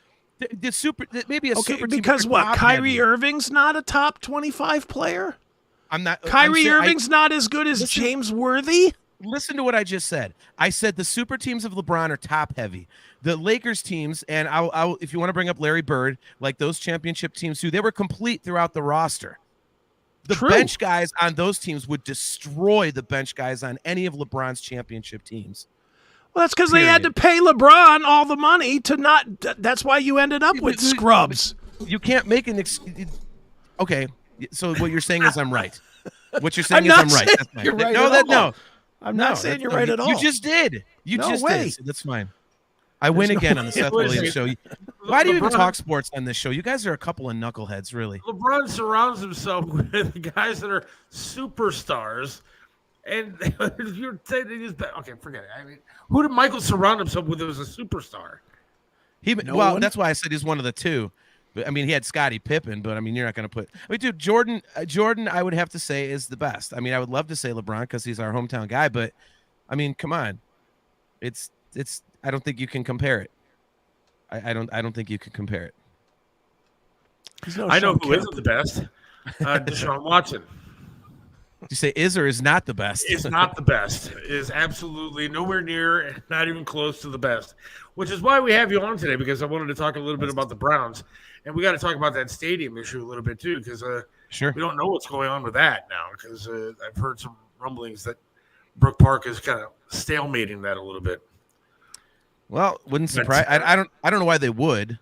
Maybe a super team. Because what? Kyrie Irving's not a top 25 player? Kyrie Irving's not as good as James Worthy? Listen to what I just said. I said the super teams of LeBron are top heavy. The Lakers teams, and I'll if you want to bring up Larry Bird, like those championship teams too, they were complete throughout the roster. The bench guys on those teams would destroy the bench guys on any of LeBron's championship teams. Well, that's because they had to pay LeBron all the money to not. That's why you ended up with scrubs. You can't make an okay. So what you're saying is I'm right. What you're saying is I'm right. That's fine. You're right. No. I'm not saying you're right at all. You just did. You just did. So that's fine. I win again on the Seth Williams Show. Why do you even talk sports on this show? You guys are a couple of knuckleheads, really. LeBron surrounds himself with guys that are superstars. And you're saying okay, forget it. I mean, who did Michael surround himself with that was a superstar? That's why I said he's one of the two. But I mean, he had Scottie Pippen, but I mean, you're not going to put. I mean, dude, Jordan, I would have to say is the best. I mean, I would love to say LeBron because he's our hometown guy, but I mean, come on, it's. I don't think you can compare it. I don't think you can compare it. I know who isn't the best. Deshaun Watson. Did you say is or is not the best? Is not the best. Is absolutely nowhere near, not even close to the best. Which is why we have you on today, because I wanted to talk a little bit about the Browns, and we got to talk about that stadium issue a little bit too, because we don't know what's going on with that now. Because I've heard some rumblings that Brook Park is kind of stalemating that a little bit. Well, wouldn't surprise. I don't know why they would.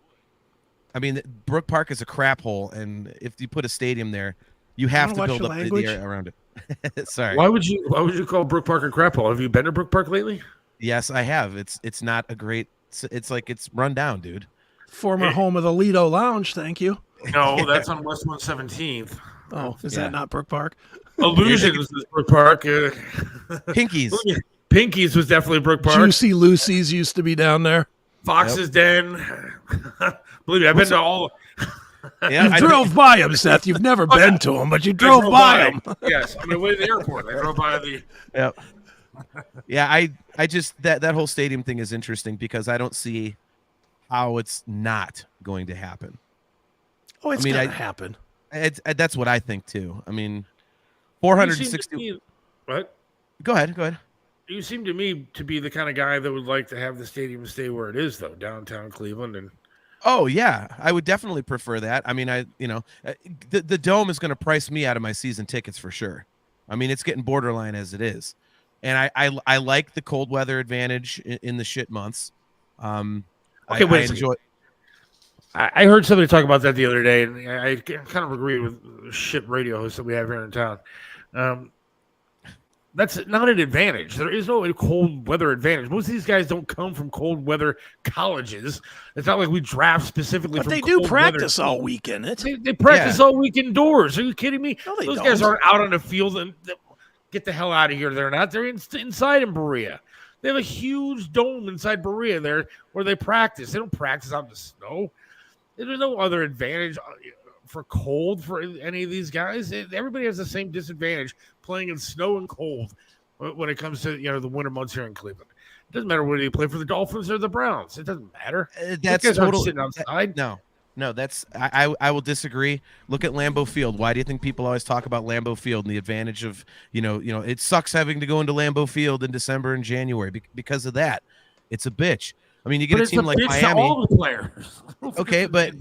I mean, Brook Park is a crap hole, and if you put a stadium there, you have to build up the area around it. Sorry. Why would you call Brook Park a crap hole? Have you been to Brook Park lately? Yes, I have. It's not a great. It's like it's run down, dude. Former home of the Lido Lounge. Thank you. No, that's on West 117th. Oh, is that not Brook Park? Illusions is Brook Park. Pinkies. Pinkies was definitely Brook Park. Juicy Lucy's used to be down there. Fox's Den. Believe me, I've been to all. You drove by them, Seth. You've never been to them, but you drove by them. Yes, on my way to the airport. I drove by the. Yep. Yeah, I just that whole stadium thing is interesting because I don't see how it's not going to happen. Oh, it's going to happen. That's what I think too. I mean, 460. What? Go ahead. You seem to me to be the kind of guy that would like to have the stadium stay where it is, though, downtown Cleveland. And oh yeah, I would definitely prefer that. I mean, the Dome is going to price me out of my season tickets for sure. I mean, it's getting borderline as it is, and I like the cold weather advantage in the shit months. Okay, wait. I heard somebody talk about that the other day, and I kind of agree with the shit radio hosts that we have here in town. That's not an advantage. There is no cold weather advantage. Most of these guys don't come from cold weather colleges. It's not like we draft specifically from cold weather. But they do practice all weekend. They practice all week indoors. Are you kidding me? No, those guys aren't out on the field. And get the hell out of here. They're not. They're inside in Berea. They have a huge dome inside Berea there where they practice. They don't practice out in the snow. There's no other advantage for cold for any of these guys. Everybody has the same disadvantage playing in snow and cold when it comes to the winter months here in Cleveland. It doesn't matter whether you play for the Dolphins or the Browns. It doesn't matter. That's totally sitting outside. No, that's I will disagree. Look at Lambeau Field. Why do you think people always talk about Lambeau Field and the advantage of it sucks having to go into Lambeau Field in December and January because of that. It's a bitch. I mean, you get a team like Miami. To all the players. Okay, but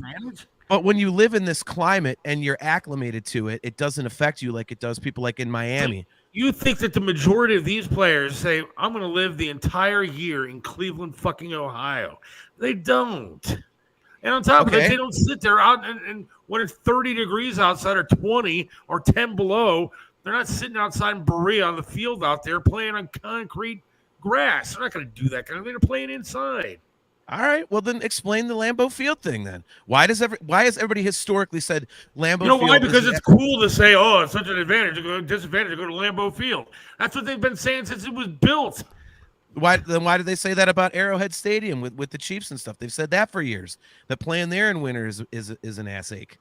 when you live in this climate and you're acclimated to it, it doesn't affect you like it does people like in Miami. You think that the majority of these players say, I'm going to live the entire year in Cleveland, fucking Ohio. They don't. And on top of that, they don't sit there out and when it's 30 degrees outside or 20 or 10 below, they're not sitting outside in Berea on the field out there playing on concrete grass. They're not going to do that kind of thing. They're playing inside. All right, well then explain the Lambeau Field thing then. Why has everybody historically said Lambeau Field? You know why? Because it's cool to say, "Oh, it's such an advantage to go disadvantage to go to Lambeau Field." That's what they've been saying since it was built. Why did they say that about Arrowhead Stadium with the Chiefs and stuff? They've said that for years. That playing there in winter is an ass ache.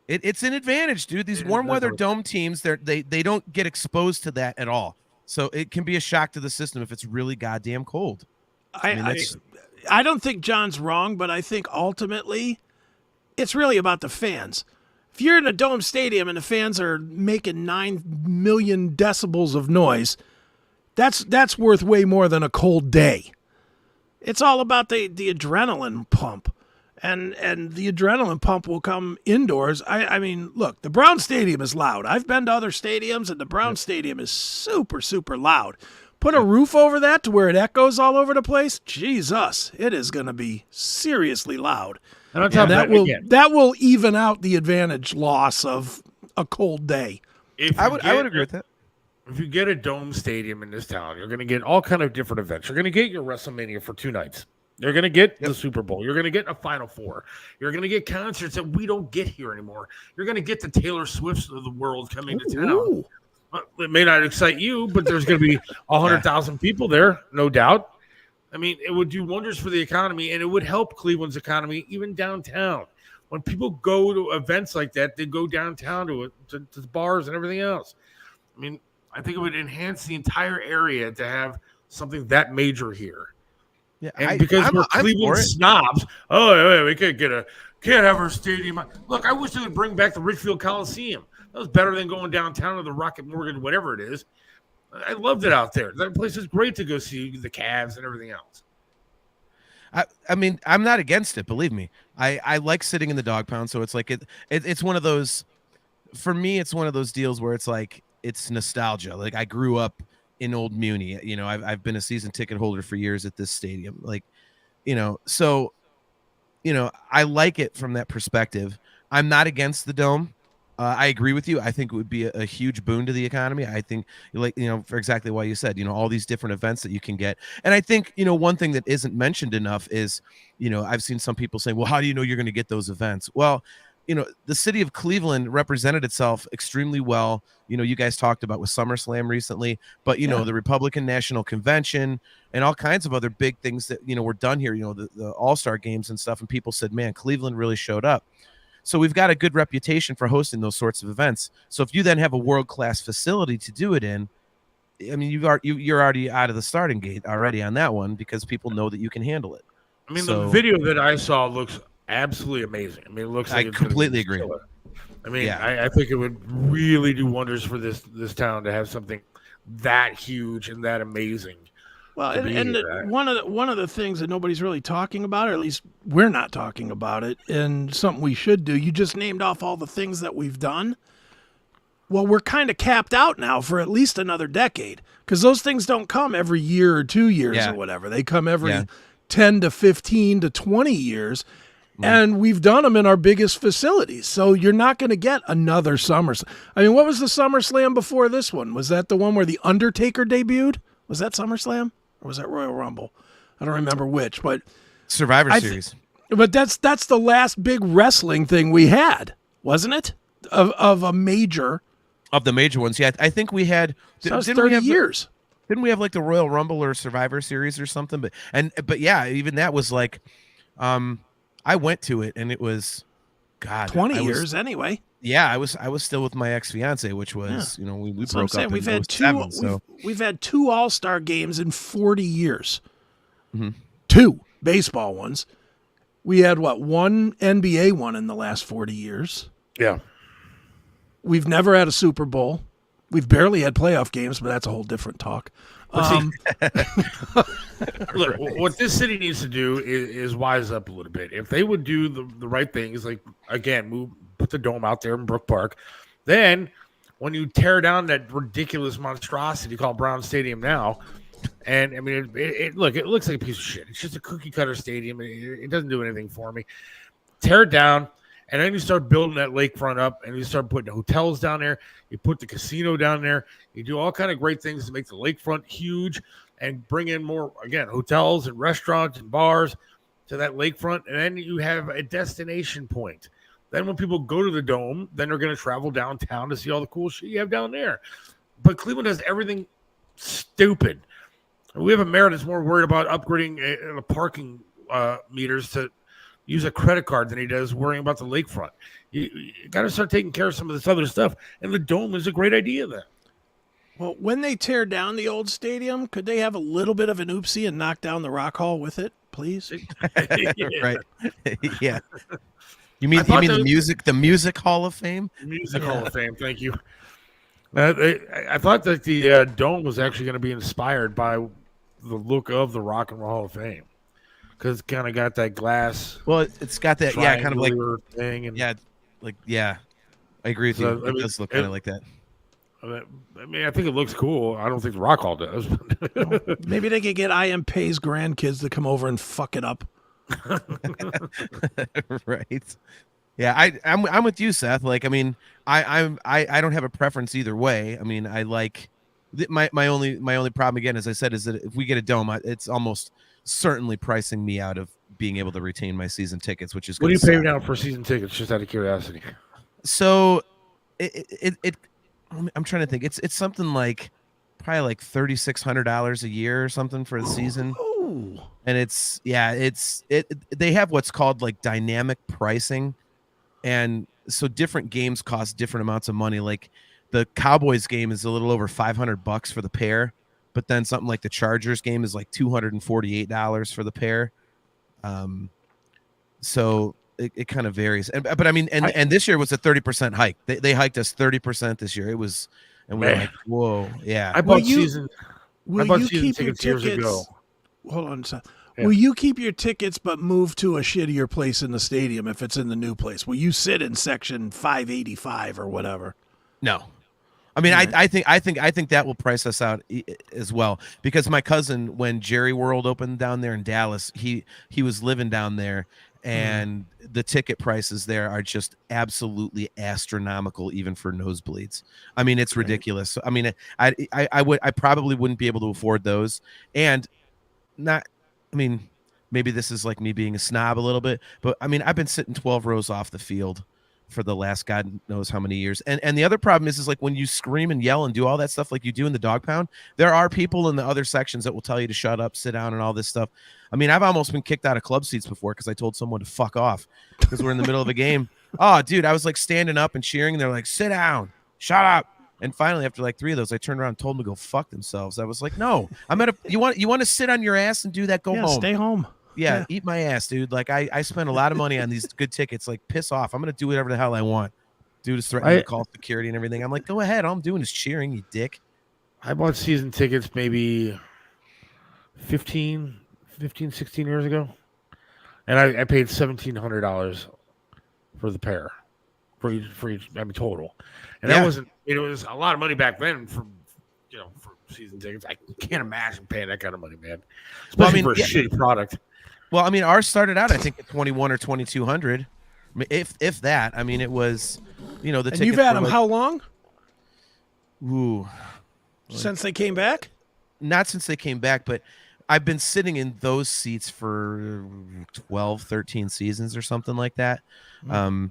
It's an advantage, dude. These warm weather dome teams, they don't get exposed to that at all. So it can be a shock to the system if it's really goddamn cold. I don't think John's wrong, but I think ultimately it's really about the fans. If you're in a dome stadium and the fans are making 9 million decibels of noise, that's worth way more than a cold day. It's all about the adrenaline pump. And the adrenaline pump will come indoors. I mean, look, the Brown Stadium is loud. I've been to other stadiums, and the Brown Stadium is super, super loud. Put a roof over that to where it echoes all over the place. Jesus, it is going to be seriously loud. And that will even out the advantage loss of a cold day. I would agree with that. If you get a dome stadium in this town, you're going to get all kind of different events. You're going to get your WrestleMania for 2 nights. You're going to get the Super Bowl. You're going to get a Final Four. You're going to get concerts that we don't get here anymore. You're going to get the Taylor Swifts of the world coming to town. Ooh. It may not excite you, but there's going to be 100,000 people there, no doubt. I mean, it would do wonders for the economy, and it would help Cleveland's economy, even downtown. When people go to events like that, they go downtown to bars and everything else. I mean, I think it would enhance the entire area to have something that major here. Yeah, and because we're Cleveland snobs, we can't have our stadium. Look, I wish they would bring back the Richfield Coliseum. That was better than going downtown to the Rocket Mortgage, whatever it is. I loved it out there. That place is great to go see the Cavs and everything else. I mean, I'm not against it. Believe me, I like sitting in the dog pound. So it's like it's one of those. For me, it's one of those deals where it's like it's nostalgia. Like I grew up in Old Muni. You know, I've been a season ticket holder for years at this stadium. Like, you know, so you know, I like it from that perspective. I'm not against the dome. I agree with you. I think it would be a huge boon to the economy. I think, like, you know, for exactly what you said, you know, all these different events that you can get. And I think, you know, one thing that isn't mentioned enough is, you know, I've seen some people saying, well, how do you know you're going to get those events? Well, you know, the city of Cleveland represented itself extremely well. You know, you guys talked about with SummerSlam recently, but, you know, the Republican National Convention and all kinds of other big things that, you know, were done here, you know, the All-Star games and stuff. And people said, man, Cleveland really showed up. So we've got a good reputation for hosting those sorts of events. So if you then have a world-class facility to do it in, I mean, you're already out of the starting gate already on that one because people know that you can handle it. I mean, the video that I saw looks absolutely amazing. I mean, it looks like I completely agree. I mean, I think it would really do wonders for this town to have something that huge and that amazing. Well, one of the things that nobody's really talking about, or at least we're not talking about it, and something we should do. You just named off all the things that we've done. Well, we're kind of capped out now for at least another decade because those things don't come every year or 2 years or whatever. They come every 10 to 15 to 20 years. And we've done them in our biggest facilities. So you're not going to get another SummerSlam. I mean, what was the SummerSlam before this one? Was that the one where The Undertaker debuted? Was that SummerSlam? Or was that Royal Rumble? I don't remember which, but Survivor Series. But that's the last big wrestling thing we had, wasn't it? Of a major. Of the major ones, yeah. I think we had. So 30 years. Didn't we have like the Royal Rumble or Survivor Series or something? But yeah, even that was like, I went to it and it was, God, 20 years anyway. Yeah, I was still with my ex-fiance, which was, you know, we broke up. We've had we've had 2 All-Star games in 40 years. Mm-hmm. 2 baseball ones. We had 1 NBA one in the last 40 years. Yeah. We've never had a Super Bowl. We've barely had playoff games, but that's a whole different talk. Look, what this city needs to do is wise up a little bit. If they would do the right things, like, again, put the dome out there in Brook Park, then when you tear down that ridiculous monstrosity called Brown Stadium now, and I mean, it looks like a piece of shit. It's just a cookie cutter stadium. It doesn't do anything for me. Tear it down. And then you start building that lakefront up, and you start putting hotels down there. You put the casino down there. You do all kind of great things to make the lakefront huge. and bring in more, again, hotels and restaurants and bars to that lakefront. And then you have a destination point. Then when people go to the Dome, then they're going to travel downtown to see all the cool shit you have down there. But Cleveland does everything stupid. We have a mayor that's more worried about upgrading the parking meters to use a credit card than he does worrying about the lakefront. You got to start taking care of some of this other stuff. And the Dome is a great idea then. Well, when they tear down the old stadium, could they have a little bit of an oopsie and knock down the Rock Hall with it, please? Right. Yeah. You mean the music Hall of Fame? Music Hall of Fame, thank you. I thought that the Dome was actually going to be inspired by the look of the Rock and Roll Hall of Fame, because it's kind of got that glass. Well, it's got that, kind of like thing, and I agree with you. It does look kind of like that. I mean, I think it looks cool. I don't think the Rock Hall does. Maybe they could get I.M. Pei's grandkids to come over and fuck it up. Right. Yeah, I'm with you, Seth. Like, I mean, I don't have a preference either way. I mean, I like my only problem, again, as I said, is that if we get a Dome, it's almost certainly pricing me out of being able to retain my season tickets, which is what do you pay now for season tickets? Just out of curiosity. So I'm trying to think. It's something like probably like $3,600 a year or something for the season. Ooh. And they have what's called like dynamic pricing. And so different games cost different amounts of money. Like the Cowboys game is a little over $500 for the pair, but then something like the Chargers game is like $248 for the pair. So it kind of varies. But I mean, and this year was a 30% hike. They hiked us 30% this year. It was, and we were like, whoa, yeah. I bought season tickets years ago. Hold on a second. Yeah. Will you keep your tickets but move to a shittier place in the stadium if it's in the new place? Will you sit in section 585 or whatever? No. I mean, right. I think that will price us out as well, because my cousin, when Jerry World opened down there in Dallas, he was living down there, and the ticket prices there are just absolutely astronomical, even for nosebleeds. I mean, it's ridiculous. I mean, I probably wouldn't be able to afford those, and not. I mean, maybe this is like me being a snob a little bit, but I mean, I've been sitting 12 rows off the field for the last God knows how many years. And the other problem is like when you scream and yell and do all that stuff like you do in the dog pound, there are people in the other sections that will tell you to shut up, sit down, and all this stuff. I mean, I've almost been kicked out of club seats before because I told someone to fuck off because we're in the middle of a game. Oh, dude, I was like standing up and cheering, and they're like, sit down, shut up. And finally, after like 3 of those, I turned around and told them to go fuck themselves. I was like, no, you want to sit on your ass and do that? Go home. Stay home. Yeah, eat my ass, dude. Like I spent a lot of money on these good tickets. Like, piss off. I'm going to do whatever the hell I want. Dude is threatening to call security and everything. I'm like, go ahead. All I'm doing is cheering, you dick. I bought season tickets maybe 15, 16 years ago. And I paid $1,700 for the pair. For each, I mean, total. And that wasn't, it was a lot of money back then for season tickets. I can't imagine paying that kind of money, man. Especially for a shitty product. Well, I mean, ours started out, I think, at $2,100 or $2,200. If that. I mean, it was, the ticket. And you've had them how long? Ooh. Since they came back? Not since they came back, but I've been sitting in those seats for 12, 13 seasons or something like that. But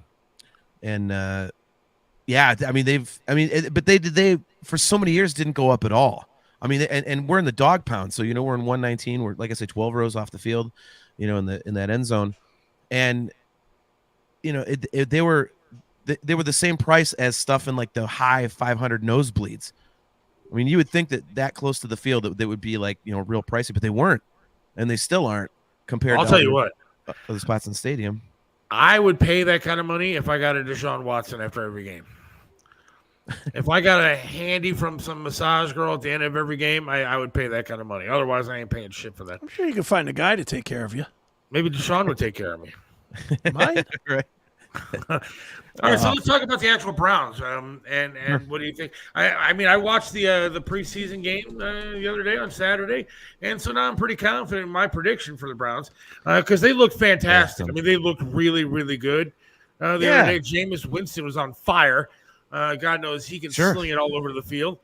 they for so many years didn't go up at all. I mean, and we're in the dog pound, so we're in 119. We're, like I said, 12 rows off the field, in that end zone, and they were the same price as stuff in like the high 500 nosebleeds. I mean, you would think that close to the field that they would be like real pricey, but they weren't, and they still aren't compared. I'll tell you what, other spots in the stadium. I would pay that kind of money if I got a Deshaun Watson after every game. If I got a handy from some massage girl at the end of every game, I would pay that kind of money. Otherwise, I ain't paying shit for that. I'm sure you can find a guy to take care of you. Maybe Deshaun would take care of me. Might? Right. All right, so let's talk about the actual Browns. And what do you think? I mean, I watched the preseason game the other day on Saturday, and so now I'm pretty confident in my prediction for the Browns because they look fantastic. I mean, they look really, really good. The other day, Jameis Winston was on fire. God knows he can sling it all over the field.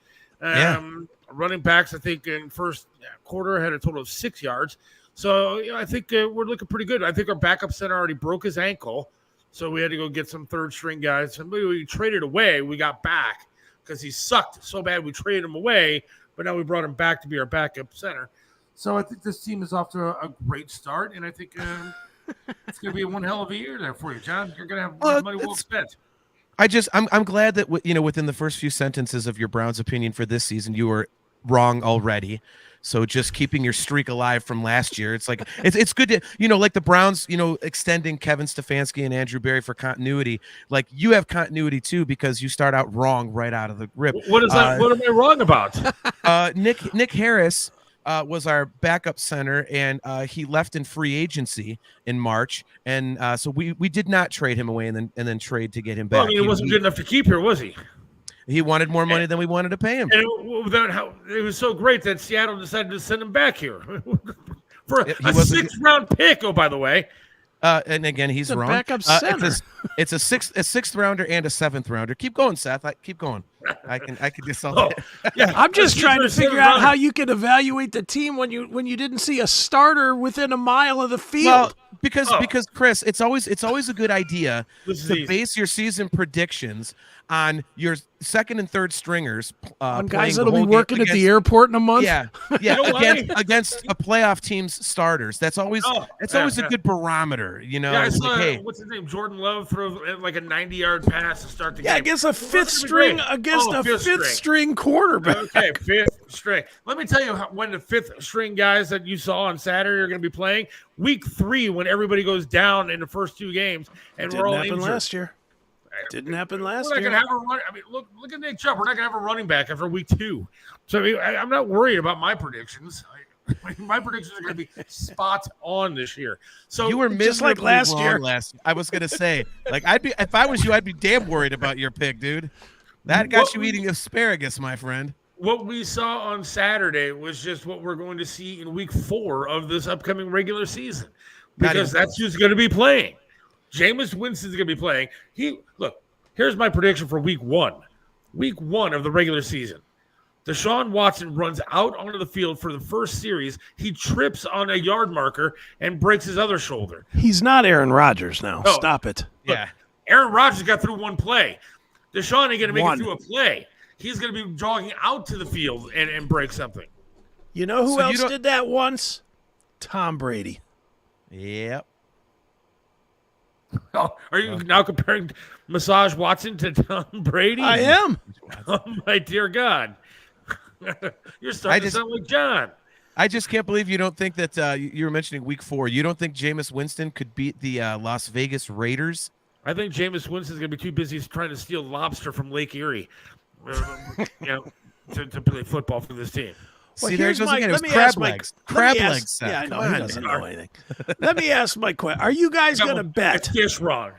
running backs, I think, in first quarter had a total of 6 yards. So I think we're looking pretty good. I think our backup center already broke his ankle, so we had to go get some third string guys. Somebody we traded away, we got back because he sucked so bad. We traded him away, but now we brought him back to be our backup center. So I think this team is off to a great start, and I think it's going to be one hell of a year there for you, John. You're going to have money well spent. I'm glad that within the first few sentences of your Browns opinion for this season, you were wrong already. So just keeping your streak alive from last year, it's like it's good to like the Browns, extending Kevin Stefanski and Andrew Berry for continuity. Like you have continuity too because you start out wrong right out of the rip. What is that? What am I wrong about? Nick Harris was our backup center, and he left in free agency in March, and so we did not trade him away and then trade to get him back. Well, it wasn't good enough to keep here, was he? He wanted more money than we wanted to pay him. And it was so great that Seattle decided to send him back here for a sixth-round pick. Oh, by the way. And again, he's wrong. Backup center. It's a sixth rounder and a seventh rounder. Keep going, Seth. Keep going. I can just. Yeah, I'm just trying to figure out how you can evaluate the team when you didn't see a starter within a mile of the field. Well, because Chris, it's always a good idea to base your season predictions on your second and third stringers, on guys that'll be working at the airport in a month. Yeah, against a playoff team's starters. That's always a good barometer. Yeah, I saw, what's his name? Jordan Love throw like a 90-yard pass to start the game. Yeah, against a fifth string quarterback. Okay, fifth string. Let me tell you when the fifth string guys that you saw on Saturday are going to be playing. Week 3, when everybody goes down in the first 2 games, and we're all injured. Last year. Didn't happen last year. We're not going to have a run. I mean, look at Nick Chubb. We're not going to have a running back after week 2. So I'm not worried about my predictions. My predictions are going to be spot on this year. So you were just like last year. I was going to say, if I was you, I'd be damn worried about your pick, dude. That got you eating asparagus, my friend. What we saw on Saturday was just what we're going to see in week 4 of this upcoming regular season, because that's who's going to be playing. Jameis Winston's going to be playing. Here's my prediction for week 1. Week 1 of the regular season. Deshaun Watson runs out onto the field for the first series. He trips on a yard marker and breaks his other shoulder. He's not Aaron Rodgers now. No. Stop it. Yeah. Aaron Rodgers got through one play. Deshaun ain't going to make it through a play. He's going to be jogging out to the field and break something. You know who else did that once? Tom Brady. Yep. Oh, are you now comparing Massage Watson to Tom Brady? I am. Oh, my dear God. You're starting to sound like John. I just can't believe you don't think that you were mentioning week 4. You don't think Jameis Winston could beat the Las Vegas Raiders? I think Jameis Winston's going to be too busy trying to steal lobster from Lake Erie to play football for this team. Well, see, there's again. It was crab legs. Crab legs. Yeah, I know. He doesn't know anything. Let me ask my question. Are you guys going to bet? Guess wrong.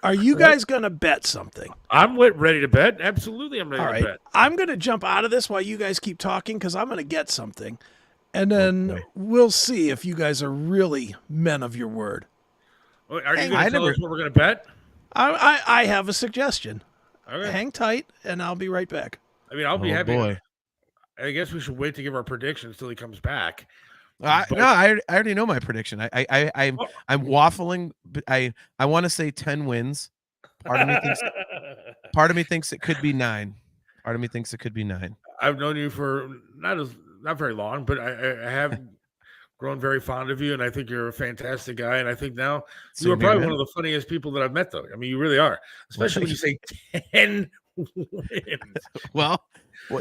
Are you guys going to bet something? I'm ready to bet. Absolutely, I'm ready to bet. I'm going to jump out of this while you guys keep talking because I'm going to get something. And then we'll see if you guys are really men of your word. Are you going to tell us what we're going to bet? I have a suggestion. Okay. Hang tight, and I'll be right back. I mean, I'll be happy. Boy. I guess we should wait to give our predictions till he comes back. No, I already know my prediction. I'm waffling. I want to say 10 wins. Part of me thinks it could be 9. Part of me thinks it could be 9. I've known you for not very long, but I have grown very fond of you, and I think you're a fantastic guy. And I think now you are probably one of the funniest people that I've met, though. I mean, you really are, especially when you say 10 wins. Well,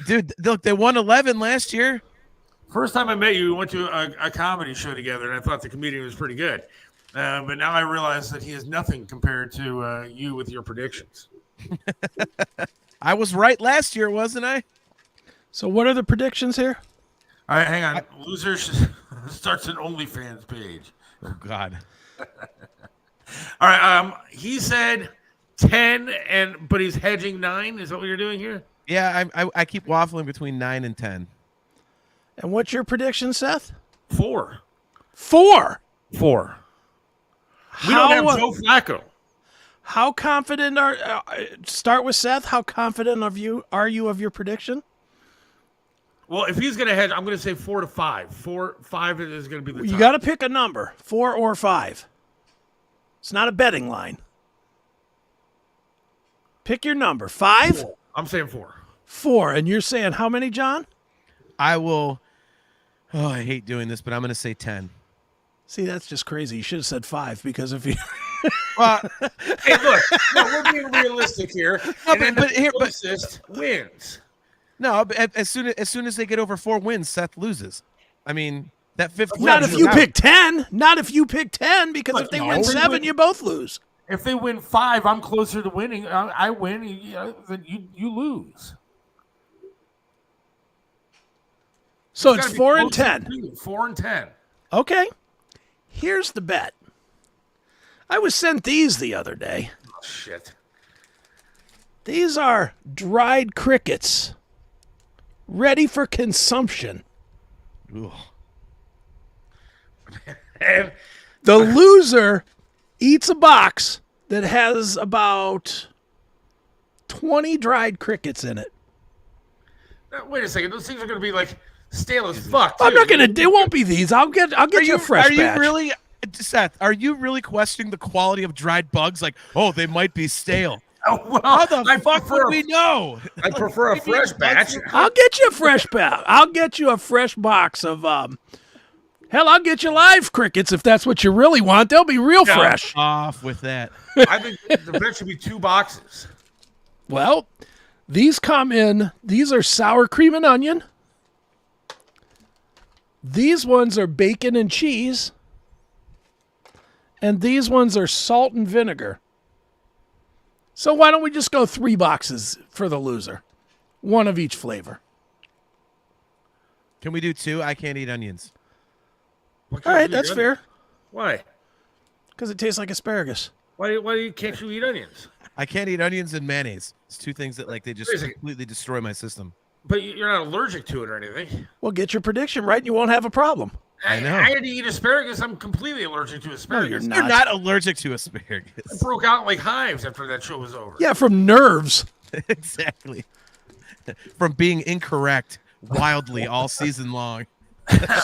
dude, look, they won 11 last year. First time I met you, we went to a comedy show together, and I thought the comedian was pretty good. But now I realize that he is nothing compared to you with your predictions. I was right last year, wasn't I? So what are the predictions here? All right, hang on. Loser starts an OnlyFans page. Oh, God. All right. He said 10, but he's hedging 9. Is that what you're doing here? Yeah, I keep waffling between 9 and 10. And what's your prediction, Seth? 4. 4? 4. We don't have Joe Flacco. How confident start with Seth. How confident are you of your prediction? Well, if he's going to hedge, I'm going to say 4 to 5. 5 is going to be the You top. got to pick a number, 4 or 5. It's not a betting line. Pick your number. 5? 4. I'm saying 4. 4. And you're saying how many, John? I will. Oh, I hate doing this, but I'm going to say 10. See, that's just crazy. You should have said 5 because if you. Hey, look, we're being realistic here. No, but the closest wins. No, but as soon as they get over 4 wins, Seth loses. I mean, that 5th win. Not if you pick 10. Not if you pick 10, because if they win 7, you both lose. If they win 5, I'm closer to winning. I win, then you lose. So it's 4 and 10. 4 and 10. Okay. Here's the bet. I was sent these the other day. Oh, shit. These are dried crickets, ready for consumption. And The loser eats a box that has about 20 dried crickets in it. wait a second. Those things are going to be like stale as fuck. I'm too. not gonna. It won't be these. I'll get you a fresh batch. Are you really, Seth? Are you really questioning the quality of dried bugs? Like, oh, they might be stale. Oh, well, How the fuck would we know? I prefer a fresh batch. I'll get you a fresh batch. I'll get you a fresh box of hell, I'll get you live crickets if that's what you really want. They'll be real fresh. Off with that. I think the bet should be 2 boxes. Well, these come in. These are sour cream and onion. These ones are bacon and cheese. And these ones are salt and vinegar. So why don't we just go 3 boxes for the loser? 1 of each flavor. Can we do 2? I can't eat onions. All right, that's fair. Why? Because it tastes like asparagus. Why can't you eat onions? I can't eat onions and mayonnaise. It's 2 things that they just Crazy. completely destroy my system. But you're not allergic to it or anything. Well, get your prediction right and you won't have a problem. I know. I had to eat asparagus. I'm completely allergic to asparagus. you're You're not allergic to asparagus. I broke out like hives after that show was over. Yeah, from nerves. Exactly. From being incorrect wildly all season long.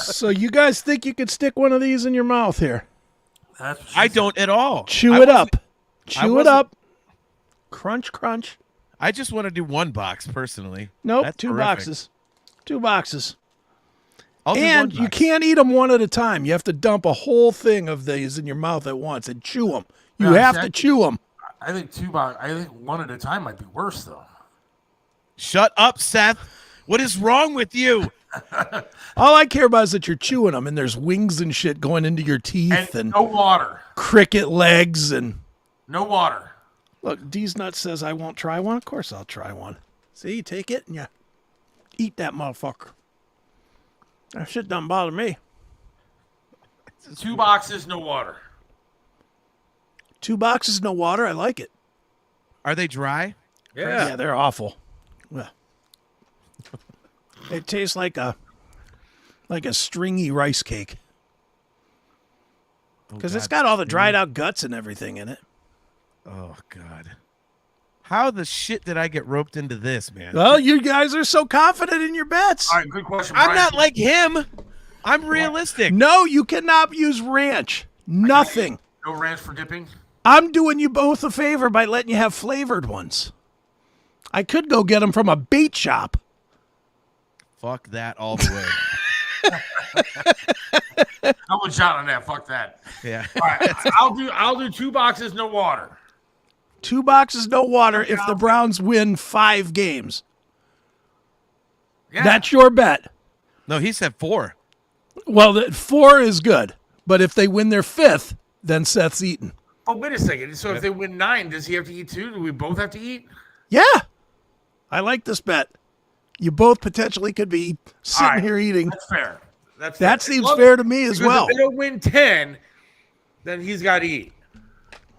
So you guys think you could stick one of these in your mouth here? That's what she I said. don't at all. Chew I it wasn't- up. Chew it up. Crunch, crunch. I just want to do 1 box personally. Nope, That's 2 horrific. boxes. 2 boxes. I'll do And 1 you box. can't eat them one at a time. You have to dump a whole thing of these in your mouth at once and chew them. You Yeah, have to exactly. chew them. I think 2 boxes. I think 1 at a time might be worse though. Shut up, Seth. What is wrong with you? All I care about is that you're chewing them and there's wings and shit going into your teeth and no water. cricket legs and... No water. Look, D's Nut says I won't try one. Of course I'll try one. See, you take it and you eat that motherfucker. That shit doesn't bother me. 2 boxes, no water. 2 boxes, no water. I like it. Are they dry? Yeah, they're awful. Well, it tastes like a stringy rice cake because it's got all the dried out guts and everything in it. Oh, God. How the shit did I get roped into this, man? Well, you guys are so confident in your bets. All right, good question. I'm Brian. not like him. I'm realistic. No, you cannot use ranch. Nothing. No ranch for dipping. I'm doing you both a favor by letting you have flavored ones. I could go get them from a bait shop. Fuck that all the way. I'm with John on that. Fuck that. Yeah. All right, I'll do 2 boxes, no water. 2 boxes, no water if the Browns win 5 games. Yeah. That's your bet. No, he said 4. Well, 4 is good. But if they win their 5th, then Seth's eating. Oh, wait a second. So if they win 9, does he have to eat 2? Do we both have to eat? Yeah. I like this bet. You both potentially could be sitting All right, here eating. That's fair. That Seems fair to me as because well. If they don't win 10, then he's got to eat.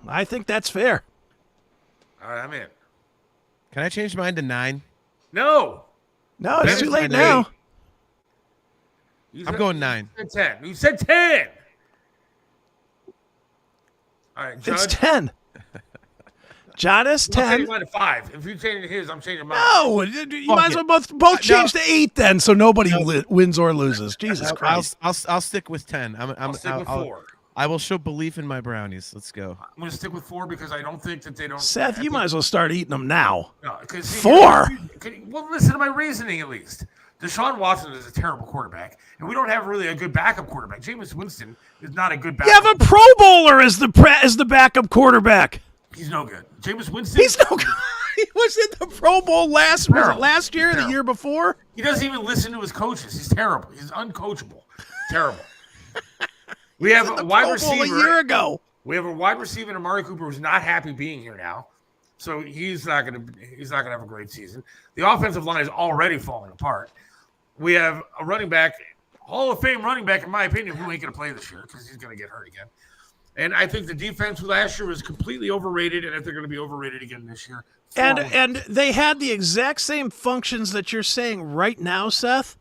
I think that's fair. All right, I'm in. Can I change mine to 9? No. No, it's Damn too it, late I now. know. I'm going 9. You said 10. You said 10. All right, It's Judge. 10. Giannis, I'm 10. changing mine to 5. If you change his, I'm changing mine. No, you might as well both change to 8 then, so nobody wins or loses. Jesus Christ. I'll stick with 10. I'll stick with 4. I will show belief in my brownies. Let's go. I'm going to stick with 4 because I don't think that they don't. Seth, you might as well start eating them now. No, 4? Well, listen to my reasoning at least. Deshaun Watson is a terrible quarterback, and we don't have really a good backup quarterback. Jameis Winston is not a good backup. You have a Pro Bowler as the backup quarterback. He's no good. Jameis Winston. He's no good. He was in the Pro Bowl last year or the year before? He doesn't even listen to his coaches. He's terrible. He's uncoachable. Terrible. We have a wide receiver. A year ago. We have a wide receiver in Amari Cooper who's not happy being here now, so he's not gonna have a great season. The offensive line is already falling apart. We have a running back, Hall of Fame running back, in my opinion, who ain't gonna play this year because he's gonna get hurt again. And I think the defense last year was completely overrated, and I think they're gonna be overrated again this year. And they had the exact same functions that you're saying right now, Seth,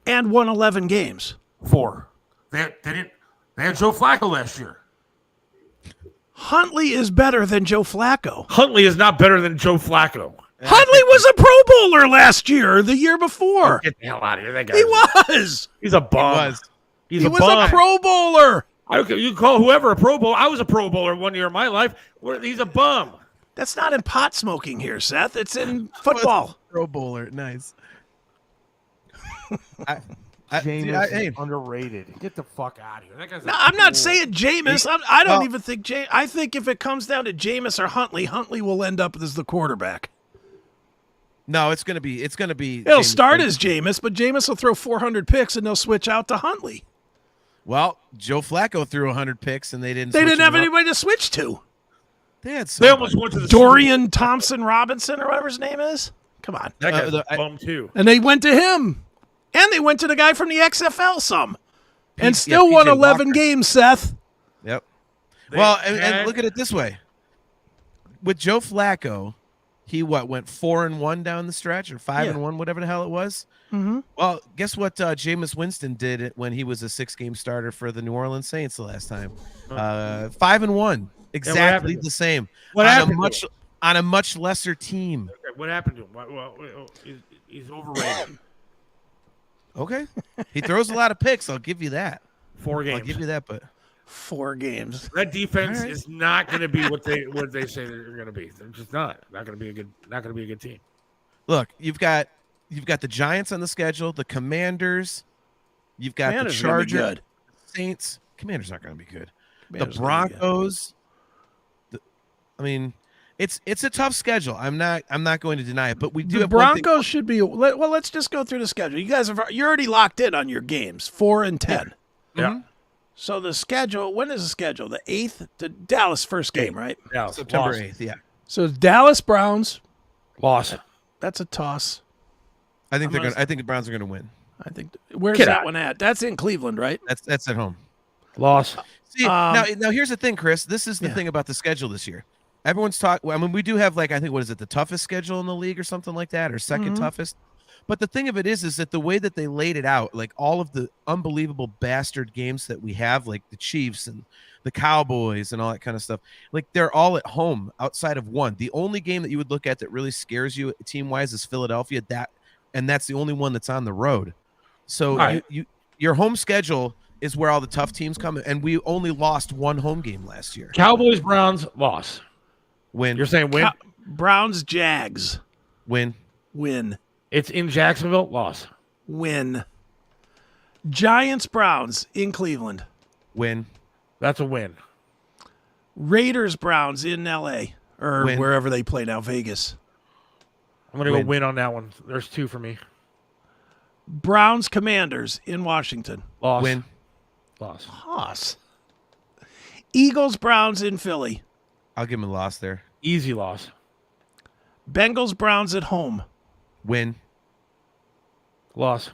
and won 11 games. 4. They had Joe Flacco last year. Huntley is better than Joe Flacco. Huntley is not better than Joe Flacco. Huntley was a Pro Bowler last year, or the year before. Get the hell out of here. That guy. He was. He's a bum. He was a Pro Bowler. I don't care. You can call whoever a Pro Bowler. I was a Pro Bowler one year of my life. He's a bum. That's not in pot smoking here, Seth. It's in football. Pro Bowler. Nice. Jameis is underrated. Get the fuck out of here. That guy's I'm not saying Jameis. I don't even think Jameis. I think if it comes down to Jameis or Huntley, Huntley will end up as the quarterback. No, it's gonna be. It'll Jameis start as Jameis, but Jameis will throw 400 picks and they'll switch out to Huntley. Well, Joe Flacco threw 100 picks and they didn't. They didn't have anybody to switch to. They almost went to the Dorian Thompson Robinson or whatever his name is. Come on, that guy's a bum too. And they went to him, and they went to the guy from the XFL and still won 11 games. Seth. Yep. And look at it this way: with Joe Flacco, he went 4-1 down the stretch, or 5-1, whatever the hell it was. Mm-hmm. Well, guess what? Jameis Winston did when he was a 6-game starter for the New Orleans Saints the last time. 5-1, exactly the same. What happened on a much lesser team? Okay, what happened to him? Well, he's overrated. Okay, he throws a lot of picks. I'll give you that. 4 games. I'll give you that, but 4 games. That defense is not going to be what they say they're going to be. They're just not going to be a good team. Look, you've got the Giants on the schedule, the Commanders. You've got the Chargers, Saints. Commanders aren't going to be good. The Broncos. It's a tough schedule. I'm not going to deny it, but we do. The Broncos should be. Well, let's just go through the schedule. You guys you're already locked in on your games, 4 and 10. Yeah. Mm-hmm. So the schedule. When is the schedule? The 8th. The Dallas first game, right? Yeah, September 8th. Yeah. So Dallas Browns. Loss. That's a toss. I think the Browns are going to win. I think. Where's that one at? That's in Cleveland, right? That's at home. Loss. See, now here's the thing, Chris. This is the thing about the schedule this year. Everyone's talking. I mean, we do have, like, I think, what is it, the toughest schedule in the league or something like that, or second toughest. But the thing of it is that the way that they laid it out, like all of the unbelievable bastard games that we have, like the Chiefs and the Cowboys and all that kind of stuff, like they're all at home outside of one. The only game that you would look at that really scares you team-wise is Philadelphia. And that's the only one that's on the road. So your home schedule is where all the tough teams come, and we only lost 1 home game last year. Cowboys, Browns, loss. Win. You're saying win? Browns, Jags. Win. It's in Jacksonville. Loss. Win. Giants, Browns in Cleveland. Win. That's a win. Raiders, Browns in L.A. or wherever they play now, Vegas. I'm going to go win on that one. There's 2 for me. Browns, Commanders in Washington. Loss. Win. Loss. Eagles, Browns in Philly. I'll give him a loss there. Easy loss. Bengals, Browns at home. Win. Loss.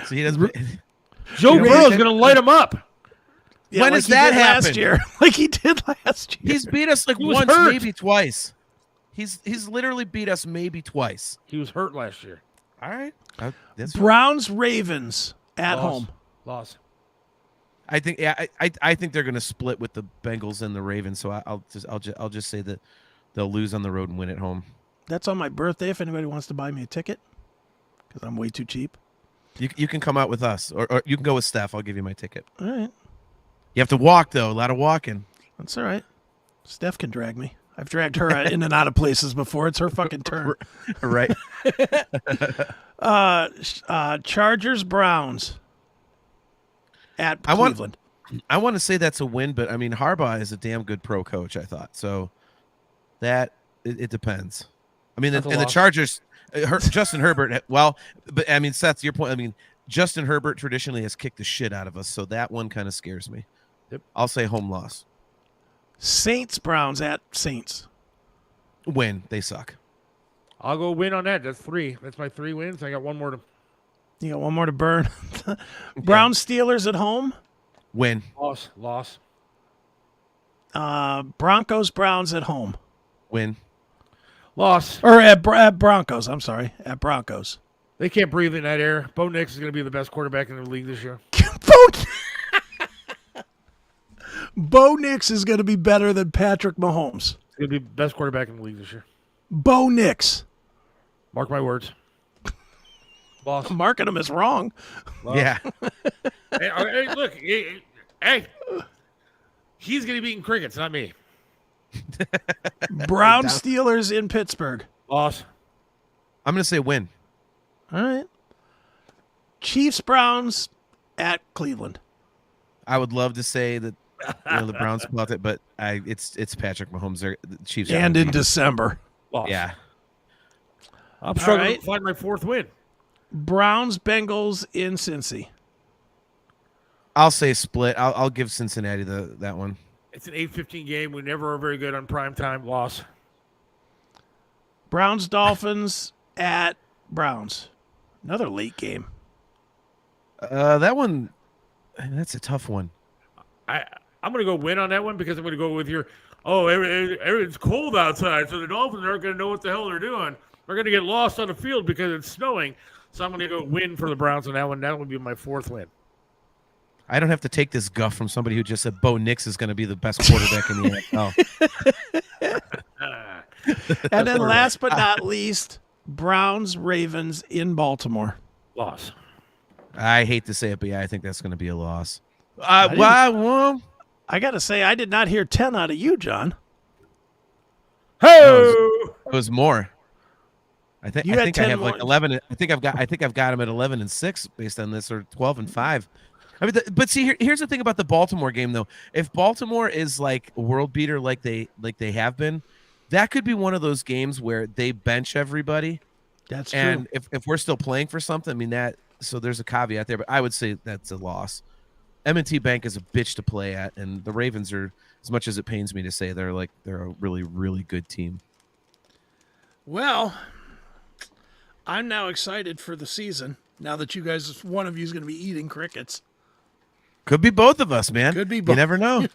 So he doesn't. Joe Burrow's going to light him up. Yeah, when like does that happen? Last year, like he did last year. He's beat us like once, maybe twice. He's literally beat us maybe twice. He was hurt last year. All right. Browns, Ravens at home. Loss. I think I think they're going to split with the Bengals and the Ravens. So I'll just say that they'll lose on the road and win at home. That's on my birthday. If anybody wants to buy me a ticket, because I'm way too cheap. You can come out with us, or you can go with Steph. I'll give you my ticket. All right. You have to walk though. A lot of walking. That's all right. Steph can drag me. I've dragged her in and out of places before. It's her fucking turn. Right. Chargers Browns at Cleveland. I want to say that's a win, but I mean Harbaugh is a damn good pro coach. I thought so. That it depends. I mean, and the Chargers. Justin Herbert, well, but I mean, Seth, to your point, I mean, Justin Herbert traditionally has kicked the shit out of us, so that one kind of scares me. Yep. I'll say home loss. Saints Browns at Saints. Win. They suck. I'll go win on that. That's 3. That's my 3 wins. I got one more to. You got one more to burn. Browns Steelers at home. Win. Loss. Broncos Browns at home. Win. Loss. Or at Broncos. I'm sorry. At Broncos. They can't breathe in that air. Bo Nix is going to be the best quarterback in the league this year. Bo Nix is going to be better than Patrick Mahomes. He's going to be the best quarterback in the league this year. Bo Nix. Mark my words. Loss. I'm marking him as wrong. Loss. Yeah. Hey, look. Hey. He's going to be eating crickets, not me. Brown Steelers in Pittsburgh. Loss. I'm going to say win. All right. Chiefs Browns at Cleveland. I would love to say that the Browns bought it, but it's Patrick Mahomes. The Chiefs. And in December. Loss. Yeah. I'm struggling to find my 4th win. Browns Bengals in Cincy. I'll say split. I'll give Cincinnati that one. It's an 8:15 game. We never are very good on prime time. Loss. Browns Dolphins at Browns. Another late game. That one, that's a tough one. I'm going to go win on that one because I'm going to go with your, it's cold outside, so the Dolphins aren't going to know what the hell they're doing. They're going to get lost on the field because it's snowing. So I'm going to go win for the Browns on that one. That would be my 4th win. I don't have to take this guff from somebody who just said Bo Nix is going to be the best quarterback in the NFL. And then last but not least, Browns Ravens in Baltimore. Loss. I hate to say it, but yeah, I think that's going to be a loss. I got to say, I did not hear 10 out of you, John. Hey, it was more. I think I have like 11. I think I've got him at 11-6 based on this, or 12-5. I mean, but see, here's the thing about the Baltimore game, though. If Baltimore is like a world beater, like they have been, that could be one of those games where they bench everybody. That's true. And if we're still playing for something, I mean so there's a caveat there, but I would say that's a loss. M&T Bank is a bitch to play at, and the Ravens are, as much as it pains me to say, they're a really, really good team. Well, I'm now excited for the season. Now that you guys, one of you is going to be eating crickets. Could be both of us, man. Could be both. You never know.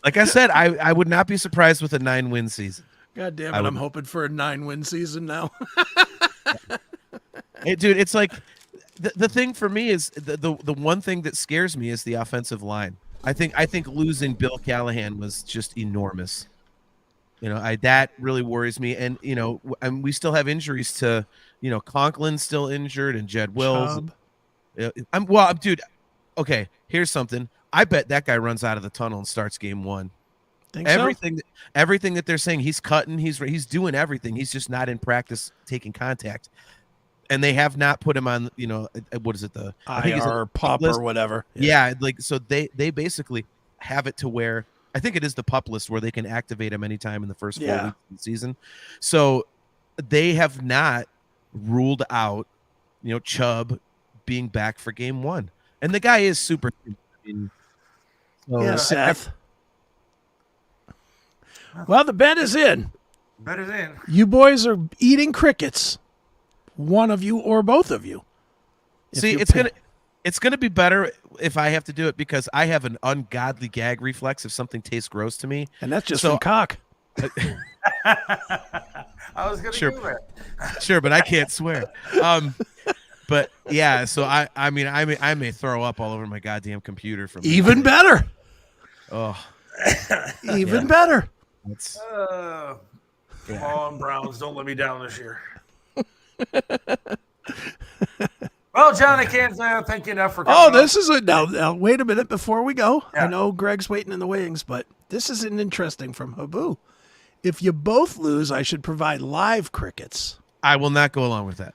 Like I said, I would not be surprised with a 9-win season. God damn it, I'm hoping for a 9-win season now. Hey, dude, it's like the thing for me is the one thing that scares me is the offensive line. I think losing Bill Callahan was just enormous. That really worries me. And and we still have injuries to, Conklin's still injured and Jed Wills. Dude. Okay, here's something. I bet that guy runs out of the tunnel and starts game 1. Everything that they're saying, he's cutting, he's doing everything. He's just not in practice taking contact. And they have not put him on, what is it, the IR pup or whatever. Yeah, so they basically have it to where I think it is the pup list where they can activate him anytime in the first 4 weeks of the season. So they have not ruled out, Chubb being back for game 1. And the guy is super. Seth. Well, the bet is in. Bet is in. You boys are eating crickets. One of you or both of you. See, it's gonna be better if I have to do it because I have an ungodly gag reflex if something tastes gross to me. And that's just from cock. I was gonna do that. Sure, but I can't swear. But yeah, so I mean I may throw up all over my goddamn computer from even better. Oh, even better. Come on, Browns, don't let me down this year. Well, John, I can't thank you enough for coming. Oh, this is now. Wait a minute before we go. Yeah. I know Greg's waiting in the wings, but this is an interesting from Habu. If you both lose, I should provide live crickets. I will not go along with that.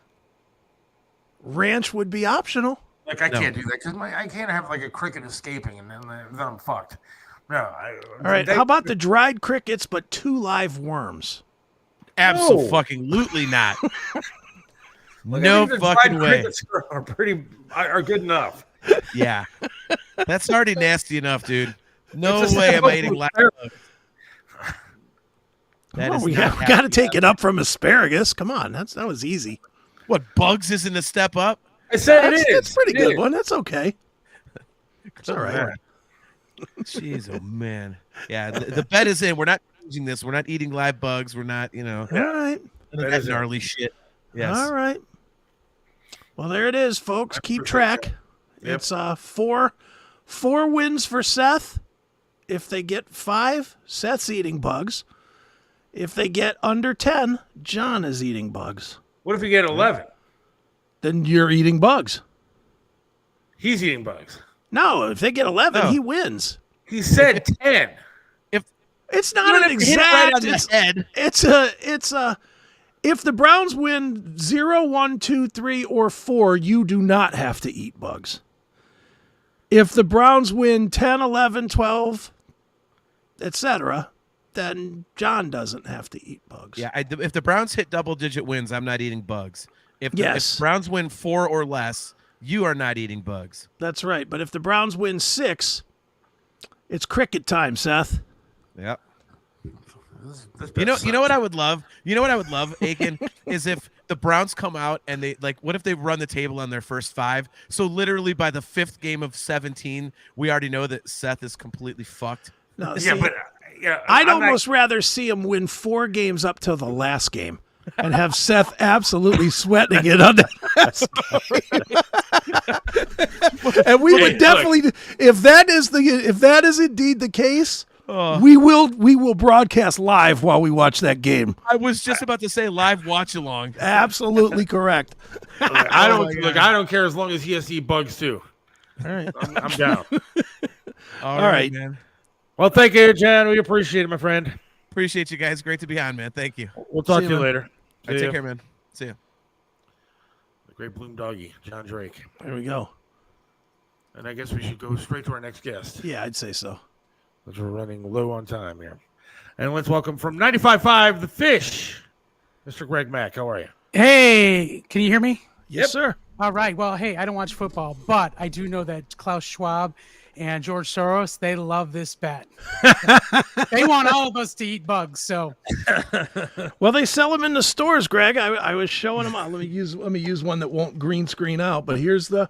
Ranch would be optional. Like I can't do that because I can't have like a cricket escaping and then I'm fucked. No. All right. How about the dried crickets but 2 live worms? Absolutely not. No fucking way. Are good enough. Yeah, that's already nasty enough, dude. No way am I eating live bugs. We got to take it up from asparagus. Come on, that was easy. What, bugs isn't a step up? I said it is. That's a pretty good one. That's okay. It's all right. Jeez, oh man. Yeah, the bet is in. We're not changing this. We're not eating live bugs. We're not, All right. That gnarly shit. Yes. All right. Well, there it is, folks. Keep track. Yep. It's 4 wins for Seth. If they get 5, Seth's eating bugs. If they get under 10, John is eating bugs. What if you get 11? Then you're eating bugs. He's eating bugs. No, if they get 11, he wins. He said 10. If it's not an exact, it's a. If the Browns win 0, 1, 2, 3, or 4, you do not have to eat bugs. If the Browns win 10, 11, 12, etc., then John doesn't have to eat bugs. Yeah, if the Browns hit double-digit wins, I'm not eating bugs. If the Browns win 4 or less, you are not eating bugs. That's right. But if the Browns win 6, it's cricket time, Seth. Yep. You know what I would love? You know what I would love, Aiken, is if the Browns come out and they what if they run the table on their first 5? So literally by the 5th game of 17, we already know that Seth is completely fucked. No, I'd almost rather see him win 4 games up till the last game and have Seth absolutely sweating it on the last game. And we would definitely, if that is indeed the case. We will broadcast live while we watch that game. I was just about to say live watch along. Absolutely correct. I don't care as long as he has to eat bugs too. All right, I'm down. All right, man. Well, thank you, Jan. We appreciate it, my friend. Appreciate you guys. Great to be on, man. Thank you. We'll talk to you later. Take care, man. See you. The great bloom doggy, Jon Drake. There we go. And I guess we should go straight to our next guest. Yeah, I'd say so. Because we're running low on time here. And let's welcome from 95.5 The Fish, Mr. Greg Mack. How are you? Hey, can you hear me? Yes, sir. All right. Well, hey, I don't watch football, but I do know that Klaus Schwab and George Soros, they love this bet. They want all of us to eat bugs. So, well, they sell them in the stores, Greg. I was showing them. Let me use one that won't green screen out. But here's the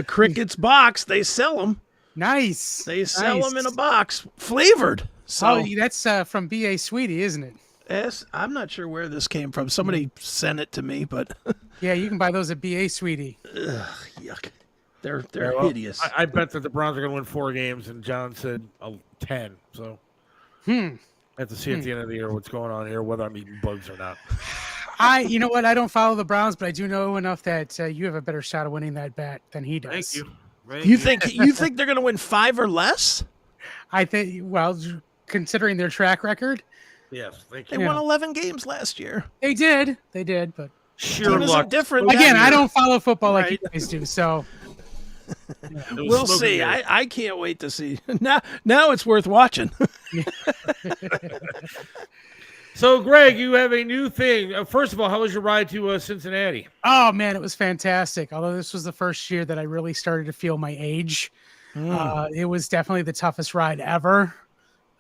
crickets box. They sell them. Nice. They sell them in a box, flavored. So that's from B.A. Sweetie, isn't it? Yes, I'm not sure where this came from. Somebody sent it to me, but yeah, you can buy those at B.A. Sweetie. Ugh, yuck. They're hideous. I bet that the Browns are going to win 4 games, and John said 10. So I have to see at the end of the year what's going on here, whether I'm eating bugs or not. You know what? I don't follow the Browns, but I do know enough that you have a better shot of winning that bet than he does. Thank you. You think they're going to win 5 or less? I think. Well, considering their track record, yes, thank you. They won 11 games last year. They did, but sheer luck. Different. Again, I don't follow football like you guys do, so we'll see. I can't wait to see. Now it's worth watching. So, Greg, you have a new thing. First of all, how was your ride to Cincinnati? Oh, man, it was fantastic. Although this was the first year that I really started to feel my age. It was definitely the toughest ride ever.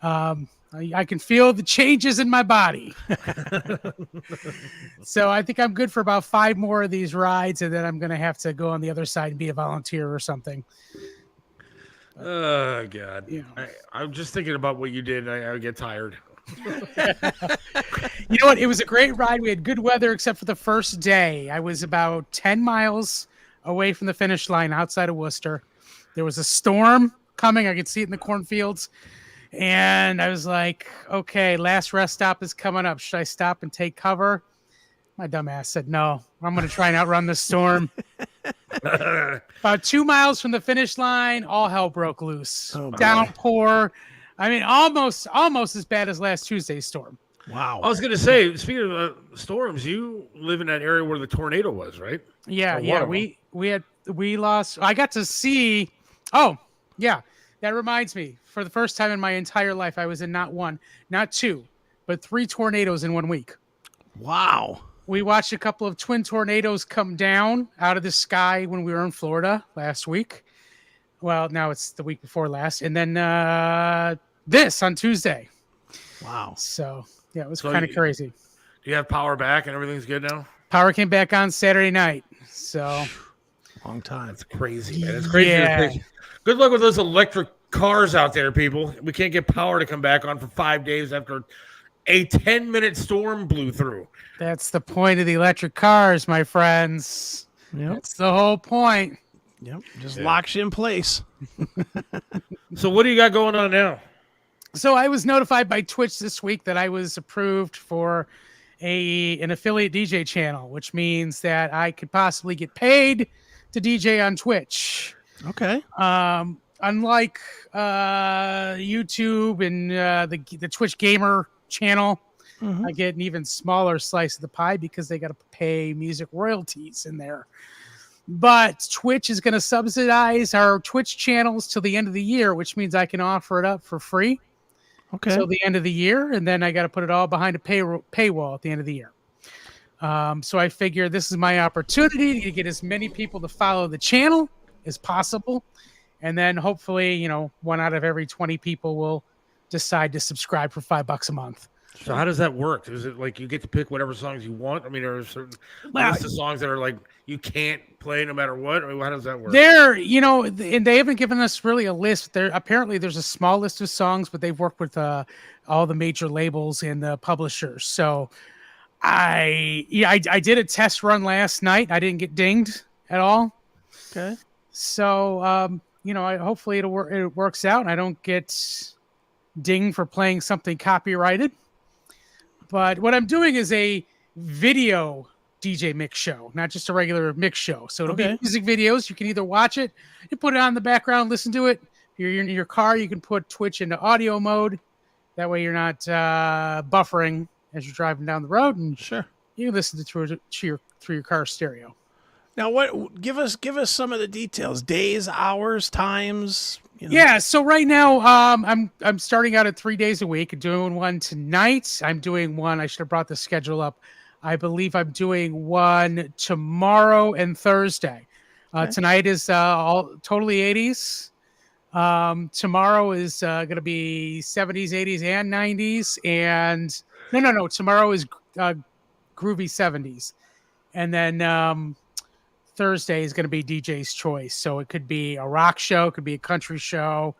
I can feel the changes in my body. So I think I'm good for about 5 more of these rides, and then I'm going to have to go on the other side and be a volunteer or something. Oh, God. Yeah. I'm just thinking about what you did, and I get tired. You know what? It was a great ride. We had good weather except for the first day. I was about 10 miles away from the finish line outside of Worcester. There was a storm coming. I could see it in the cornfields. And I was like, okay, last rest stop is coming up. Should I stop and take cover? My dumb ass said, no, I'm going to try and outrun the storm. About 2 miles from the finish line, all hell broke loose. Downpour. I mean, almost as bad as last Tuesday's storm. Wow. I was going to say, speaking of storms, you live in that area where the tornado was, right? Yeah. We lost. I got to see. Oh, yeah. That reminds me. For the first time in my entire life, I was in not one, not two, but 3 tornadoes in 1 week. Wow. We watched a couple of twin tornadoes come down out of the sky when we were in Florida last week. Well, now it's the week before last. And then this on Tuesday. Wow. So, yeah, it was kind of crazy. Do you have power back and everything's good now? Power came back on Saturday night. So, long time. That's crazy, man. It's crazy. Yeah. Good luck with those electric cars out there, people. We can't get power to come back on for 5 days after a 10-minute storm blew through. That's the point of the electric cars, my friends. Yep. That's the whole point. Yep. Just locks you in place. So what do you got going on now? So I was notified by Twitch this week that I was approved for an affiliate DJ channel, which means that I could possibly get paid to DJ on Twitch. Okay. Unlike YouTube and the Twitch gamer channel, I get an even smaller slice of the pie because they got to pay music royalties in there. But Twitch is going to subsidize our Twitch channels till the end of the year, which means I can offer it up for free till the end of the year, and then I got to put it all behind a paywall at the end of the year. So I figure this is my opportunity to get as many people to follow the channel as possible, and then hopefully, 1 out of every 20 people will decide to subscribe for $5 a month. So how does that work? Is it like you get to pick whatever songs you want? I mean, there are certain list of songs that are like you can't play no matter what. I mean, how does that work? And they haven't given us really a list. Apparently there's a small list of songs, but they've worked with all the major labels and the publishers. So I did a test run last night. I didn't get dinged at all. Okay. So hopefully it works out and I don't get dinged for playing something copyrighted. But what I'm doing is a video DJ mix show, not just a regular mix show. So it'll be music videos. You can either watch it, you put it on in the background, listen to it. If you're in your car, you can put Twitch into audio mode. That way you're not buffering as you're driving down the road, and you can listen through your car stereo. Now, give us some of the details: days, hours, times. Yeah, so right now I'm starting out at 3 days a week. Doing one tonight. I'm doing one. I should have brought the schedule up. I believe I'm doing one tomorrow and Thursday. Tonight is all totally 80s. Tomorrow is going to be 70s, 80s, and 90s. And no. Tomorrow is groovy 70s, and then Thursday is going to be DJ's choice. So it could be a rock show, it could be a country show,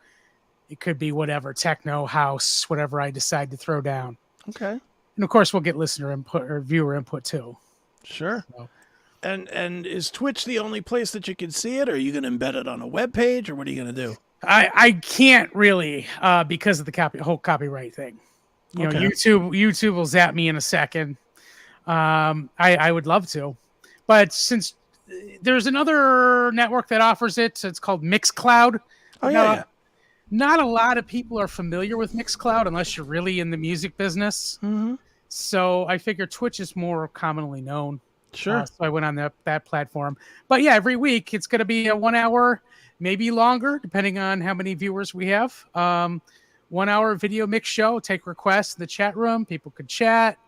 it could be whatever, techno, house, whatever I decide to throw down. Okay. And of course, we'll get listener input or viewer input too. Sure. So. And is Twitch the only place that you can see it, or are you going to embed it on a web page, or what are you going to do? I can't really because of the whole copyright thing. YouTube will zap me in a second. I would love to, but since there's another network that offers it, so it's called Mixcloud. Not a lot of people are familiar with Mixcloud unless you're really in the music business. Mm-hmm. So I figure Twitch is more commonly known. Sure. So I went on that platform. But yeah, every week it's going to be a 1 hour, maybe longer, depending on how many viewers we have. 1 hour video mix show. Take requests in the chat room. People could chat.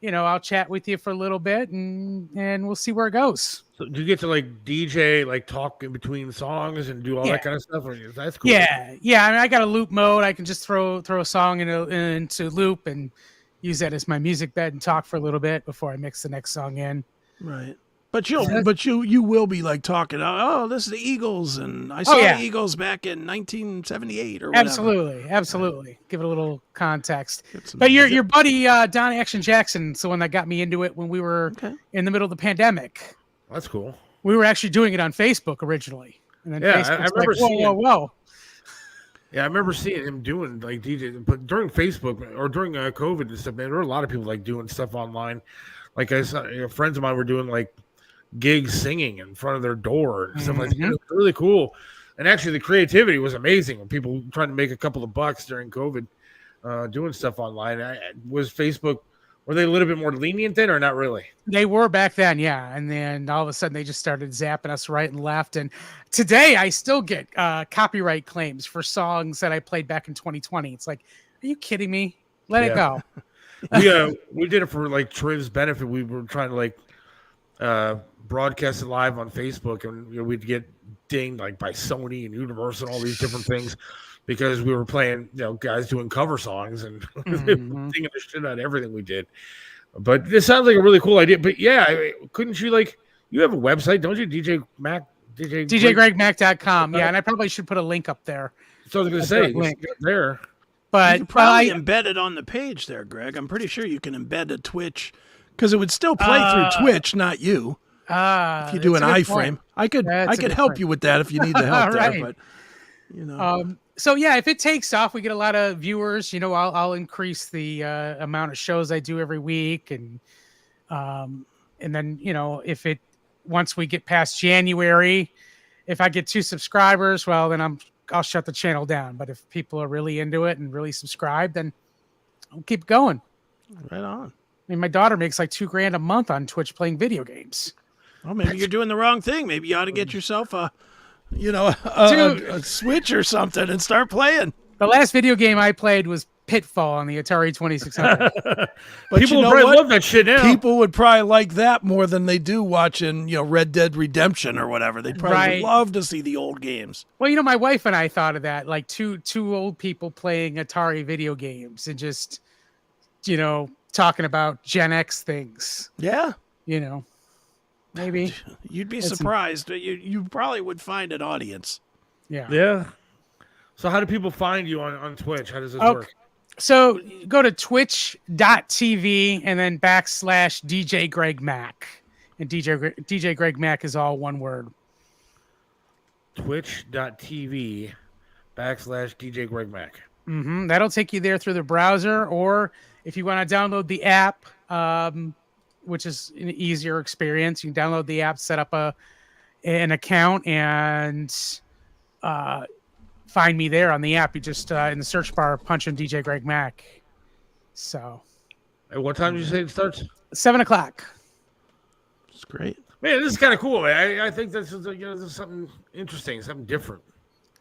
I'll chat with you for a little bit, and we'll see where it goes. So do you get to DJ, talk in between songs and do all that kind of stuff? That's cool. Yeah. I mean, I got a loop mode. I can just throw a song into loop and use that as my music bed and talk for a little bit before I mix the next song in. Right. But you will be talking. Oh, this is the Eagles, and I saw the Eagles back in 1978 or whatever. Absolutely. Give it a little context. But your buddy Don Action Jackson is the one that got me into it when we were in the middle of the pandemic. That's cool. we were actually doing it on Facebook originally. And then Yeah, Facebook's I remember like, seeing. whoa. Yeah, I remember seeing him doing like DJ, but during Facebook or during COVID and stuff, man, there were a lot of people like doing stuff online. Like I saw, friends of mine were doing like gigs singing in front of their door and stuff like that. It was really cool. And actually, the creativity was amazing. People trying to make a couple of bucks during COVID, doing stuff online. Was Facebook? Were they a little bit more lenient then, or not really? They were back then, yeah. And then all of a sudden, they just started zapping us right and left. And today, I still get copyright claims for songs that I played back in 2020. It's like, are you kidding me? Let it go. We did it for like Triv's benefit. We were trying to like broadcast it live on Facebook, and we'd get dinged like by Sony and Universal and all these different things because we were playing, guys doing cover songs and singing the shit out of everything we did. But this sounds like a really cool idea. But yeah, couldn't you you have a website, don't you? DJ Mack, DJGregMack.com. Yeah, and I probably should put a link up there. So I was going to say, link there. But you could probably embed it on the page there, Greg. I'm pretty sure you can embed a Twitch because it would still play through Twitch, not you. If you do an iframe, I could help you with that if you need the help there. But so yeah, if it takes off, we get a lot of viewers. I'll increase the amount of shows I do every week, and then if once we get past January, if I get 2 subscribers, well then I'll shut the channel down. But if people are really into it and really subscribe, then I'll keep going. Right on. I mean, my daughter makes like $2,000 a month on Twitch playing video games. Well, maybe you're doing the wrong thing. Maybe you ought to get yourself a Switch or something and start playing. The last video game I played was Pitfall on the Atari 2600. But people would probably love that shit now. People would probably like that more than they do watching, Red Dead Redemption or whatever. They'd probably love to see the old games. Well, my wife and I thought of that, like two old people playing Atari video games and just, talking about Gen X things. Yeah. Maybe. You'd be surprised. You probably would find an audience. Yeah. Yeah. So how do people find you on Twitch? How does this work? So go to twitch.tv and then / DJ Greg Mack. And DJ Greg Mack is all one word. Twitch.tv / DJ Greg Mack. That'll take you there through the browser, or if you want to download the app, which is an easier experience, you can download the app, set up an account, and find me there on the app. You just in the search bar punch in DJ Greg Mack. So, at what time did you say it starts? 7:00. It's great, man. This is kind of cool. Man. I think this is something interesting, something different.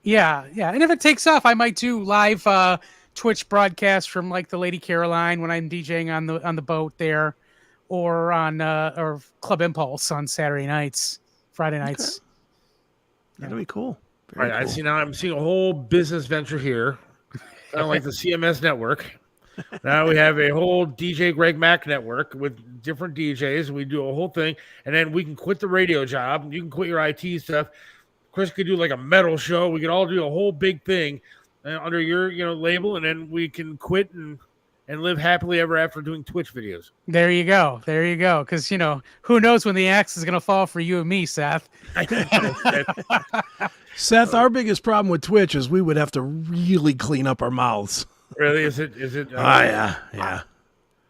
Yeah. And if it takes off, I might do live Twitch broadcasts from like the Lady Caroline when I'm DJing on the boat there, or on or Club Impulse on Saturday nights, Friday nights. Okay. That'd be cool. All right, cool. I'm seeing a whole business venture here, kind of like the CMS Network. Now we have a whole DJ Greg Mack network with different DJs. We do a whole thing, and then we can quit the radio job. You can quit your IT stuff. Chris could do like a metal show. We could all do a whole big thing under your label, and then we can quit and live happily ever after doing Twitch videos. There you go. Because who knows when the axe is going to fall for you and me, Seth. Seth, our biggest problem with Twitch is we would have to really clean up our mouths. Really? Is it? Yeah.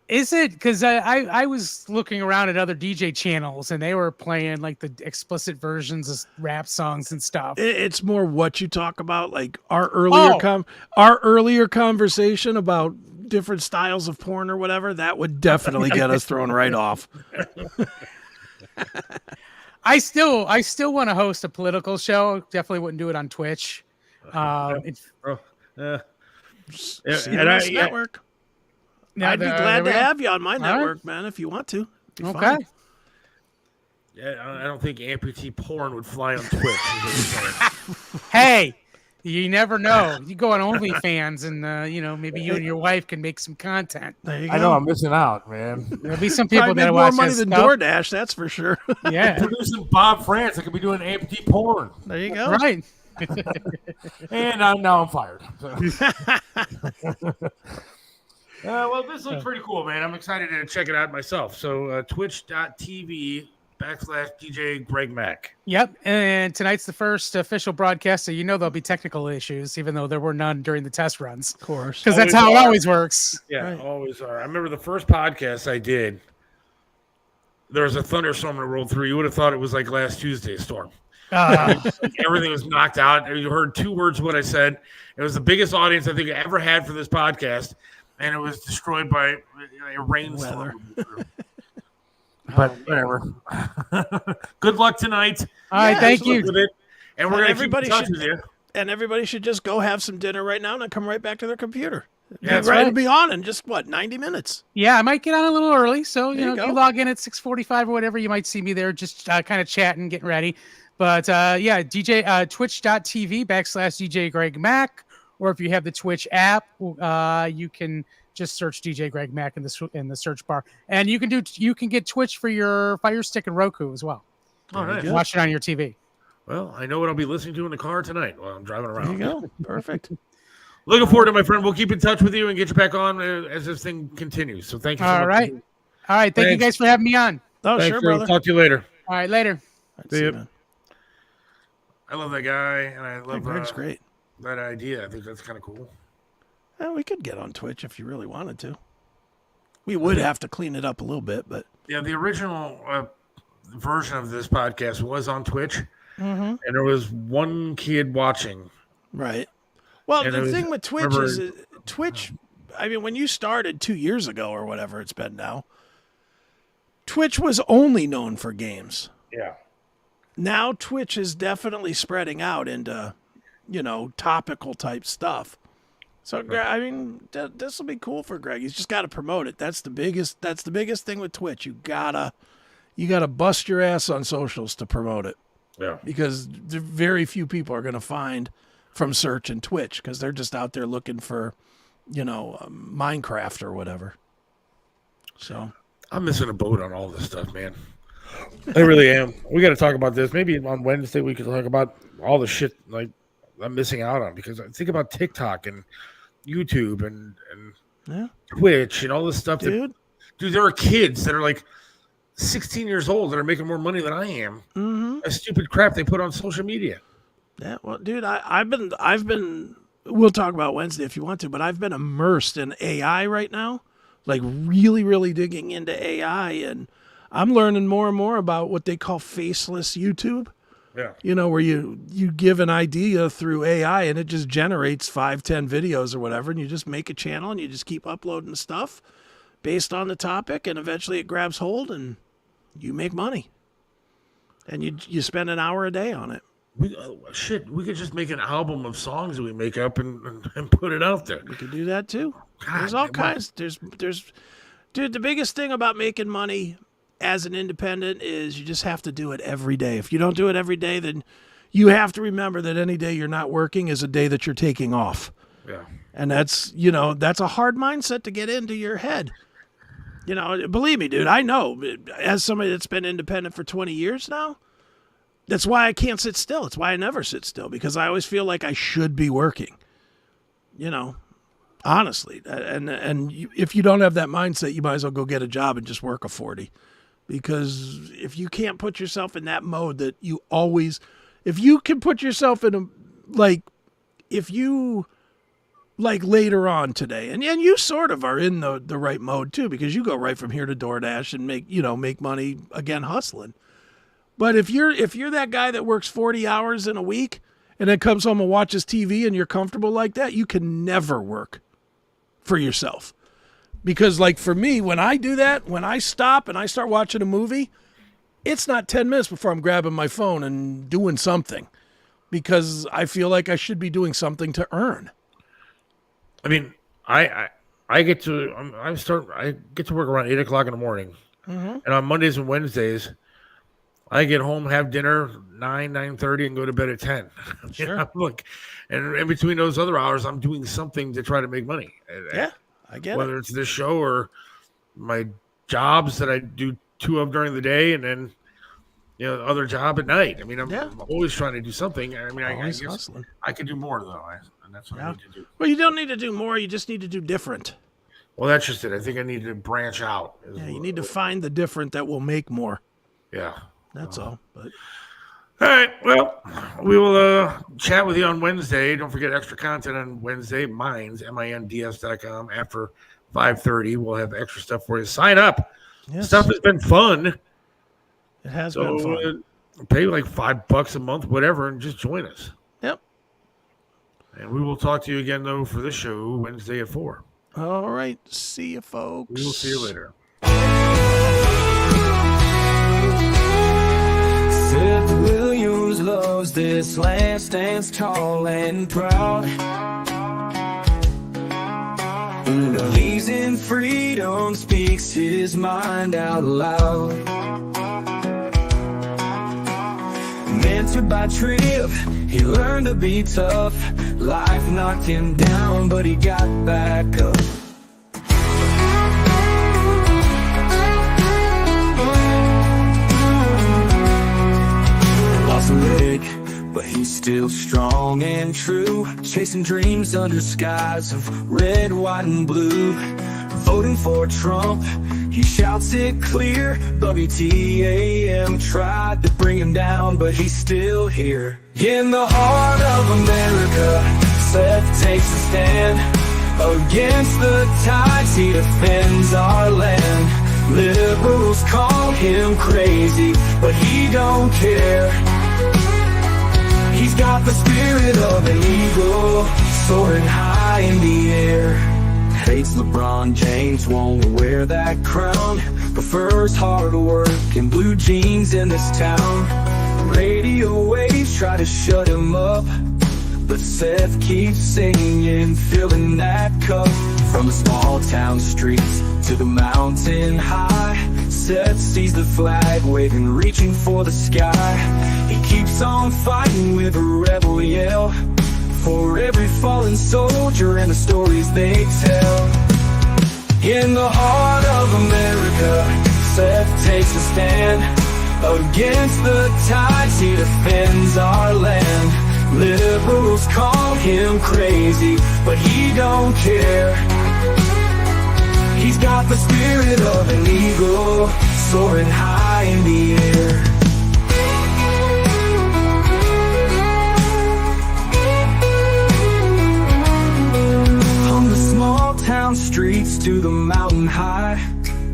Is it? Because I was looking around at other DJ channels and they were playing like the explicit versions of rap songs and stuff. It's more what you talk about, like our earlier conversation about different styles of porn or whatever. That would definitely get us thrown right off. I still want to host a political show. Definitely wouldn't do it on Twitch. CMS Network. I'd be glad to have you on my network, man, if you want to. Okay. Fine. Yeah, I don't think amputee porn would fly on Twitch. Hey, you never know. You go on OnlyFans and, maybe you and your wife can make some content. There you go. I know I'm missing out, man. There'll be some people that more watch money than DoorDash, that's for sure. Yeah. Producing Bob France, I could be doing amputee porn. There you go. Right. And now I'm fired. Well, this looks pretty cool, man. I'm excited to check it out myself. So twitch.tv /DJ Greg Mack. Yep. And tonight's the first official broadcast, so there'll be technical issues, even though there were none during the test runs. Of course. Because that's how it always works. Yeah, right. Always are. I remember the first podcast I did, there was a thunderstorm that rolled through. You would have thought it was like last Tuesday's storm. Everything was knocked out. You heard 2 words of what I said. It was the biggest audience I think I ever had for this podcast, and it was destroyed by a rainstorm. But whatever. Good luck tonight. All right, thank you. And we're going to keep in touch with you. And everybody should just go have some dinner right now and then come right back to their computer. Yeah, that's right. To be on in just 90 minutes. Yeah, I might get on a little early, so if you log in at 6:45 or whatever, you might see me there, just kind of chatting, getting ready. But DJ Twitch.tv /DJ Greg Mack, or if you have the Twitch app, you can just search DJ Greg Mack in the search bar, and you can get Twitch for your Fire Stick and Roku as well. All right, watch it on your TV. Well, I know what I'll be listening to in the car tonight while I'm driving around. There you go. Perfect. Looking forward to it, my friend. We'll keep in touch with you and get you back on as this thing continues. So thank you so much. All right. Thank you guys for having me on. Oh, Thanks, sure, brother. Talk to you later. All right, later. See you. I love that guy, and I love Greg's great. That idea. I think that's kind of cool. We could get on Twitch if you really wanted to. We would have to clean it up a little bit, but yeah, the original version of this podcast was on Twitch, and there was one kid watching. Right. Well, the thing with Twitch is Twitch. I mean, when you started 2 years ago or whatever it's been now, Twitch was only known for games. Yeah. Now Twitch is definitely spreading out into, topical type stuff. So I mean, this will be cool for Greg. He's just got to promote it. That's the biggest thing with Twitch. You gotta bust your ass on socials to promote it. Yeah. Because very few people are going to find from search and Twitch because they're just out there looking for, Minecraft or whatever. So I'm missing a boat on all this stuff, man. I really am. We got to talk about this. Maybe on Wednesday we could talk about all the shit like I'm missing out on, because I think about TikTok and YouTube and Twitch and all this stuff. Dude, there are kids that are like 16 years old that are making more money than I am. Mm-hmm. That stupid crap they put on social media. Yeah, well, dude, I've been. We'll talk about Wednesday if you want to, but I've been immersed in AI right now, like really, really digging into AI, and I'm learning more and more about what they call faceless YouTube. Yeah. Where you give an idea through AI and it just generates 5-10 videos or whatever, and you just make a channel and you just keep uploading stuff based on the topic, and eventually it grabs hold and you make money. And you spend an hour a day on it. We could just make an album of songs that we make up and put it out there. We could do that too. There's all kinds. Dude, the biggest thing about making money as an independent is you just have to do it every day. If you don't do it every day, then you have to remember that any day you're not working is a day that you're taking off. Yeah. And that's a hard mindset to get into your head. Believe me, dude, I know, as somebody that's been independent for 20 years now, that's why I can't sit still. It's why I never sit still, because I always feel like I should be working, honestly. And if you don't have that mindset, you might as well go get a job and just work a 40. Because if you can't put yourself in that mode that you always, if you can put yourself in if you later on today, and you sort of are in the right mode too, because you go right from here to DoorDash and make money again hustling. But if you're that guy that works 40 hours in a week and then comes home and watches TV and you're comfortable like that, you can never work for yourself. Because for me, when I do that, when I stop and I start watching a movie, it's not 10 minutes before I'm grabbing my phone and doing something, because I feel like I should be doing something to earn. I mean, I get to work around 8 o'clock in the morning, and on Mondays and Wednesdays, I get home, have dinner 9:30, and go to bed at 10. Sure. And in between those other hours, I'm doing something to try to make money. Yeah, I get whether it's this show or my jobs that I do 2 of during the day, and then other job at night. I mean, I'm always trying to do something. I mean, I guess hustling. I could do more though, and that's what I need to do. Well, you don't need to do more. You just need to do different. Well, that's just it. I think I need to branch out. Yeah, you need to find the different that will make more. Yeah. That's all. But all right. Well, we will chat with you on Wednesday. Don't forget extra content on Wednesday. Minds, minds.com. After 5:30, we'll have extra stuff for you. Sign up. yes, Stuff has been fun. it has been fun. Pay like $5 a month, whatever, and just join us. Yep. And we will talk to you again, though, for this show Wednesday at 4. All right. See you, folks. We will see you later. Seth Williams loves this land, stands tall and proud. Believes in freedom, speaks his mind out loud. Mentored by Trip, he learned to be tough. Life knocked him down, but he got back up. Lost a leg, but he's still strong and true. Chasing dreams under skies of red, white, and blue. Voting for Trump, he shouts it clear. WTAM tried to bring him down, but he's still here. In the heart of America, Seth takes a stand. Against the tides, he defends our land. Liberals call him crazy, but he don't care. He's got the spirit of an eagle, soaring high in the air. Hates LeBron James, won't wear that crown. Prefers hard work and blue jeans in this town. Radio waves try to shut him up, but Seth keeps singing, filling that cup. From the small town streets to the mountain high, Seth sees the flag waving, reaching for the sky. He keeps on fighting with a rebel yell, for every fallen soldier and the stories they tell. In the heart of America, Seth takes a stand. Against the tides, he defends our land. Liberals call him crazy, but he don't care. He's got the spirit of an eagle, soaring high in the air. On the small town streets to the mountain high,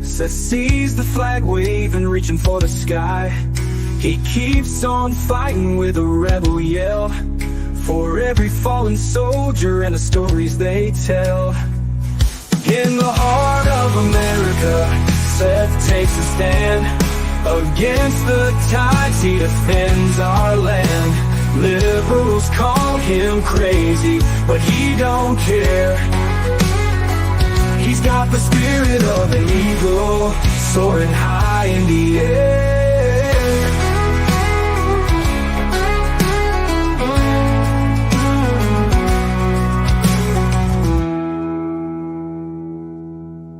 Seth sees the flag waving, reaching for the sky. He keeps on fighting with a rebel yell, for every fallen soldier and the stories they tell. In the heart of America, Seth takes a stand. Against the tides, he defends our land. Liberals call him crazy, but he don't care. He's got the spirit of an eagle, soaring high in the air.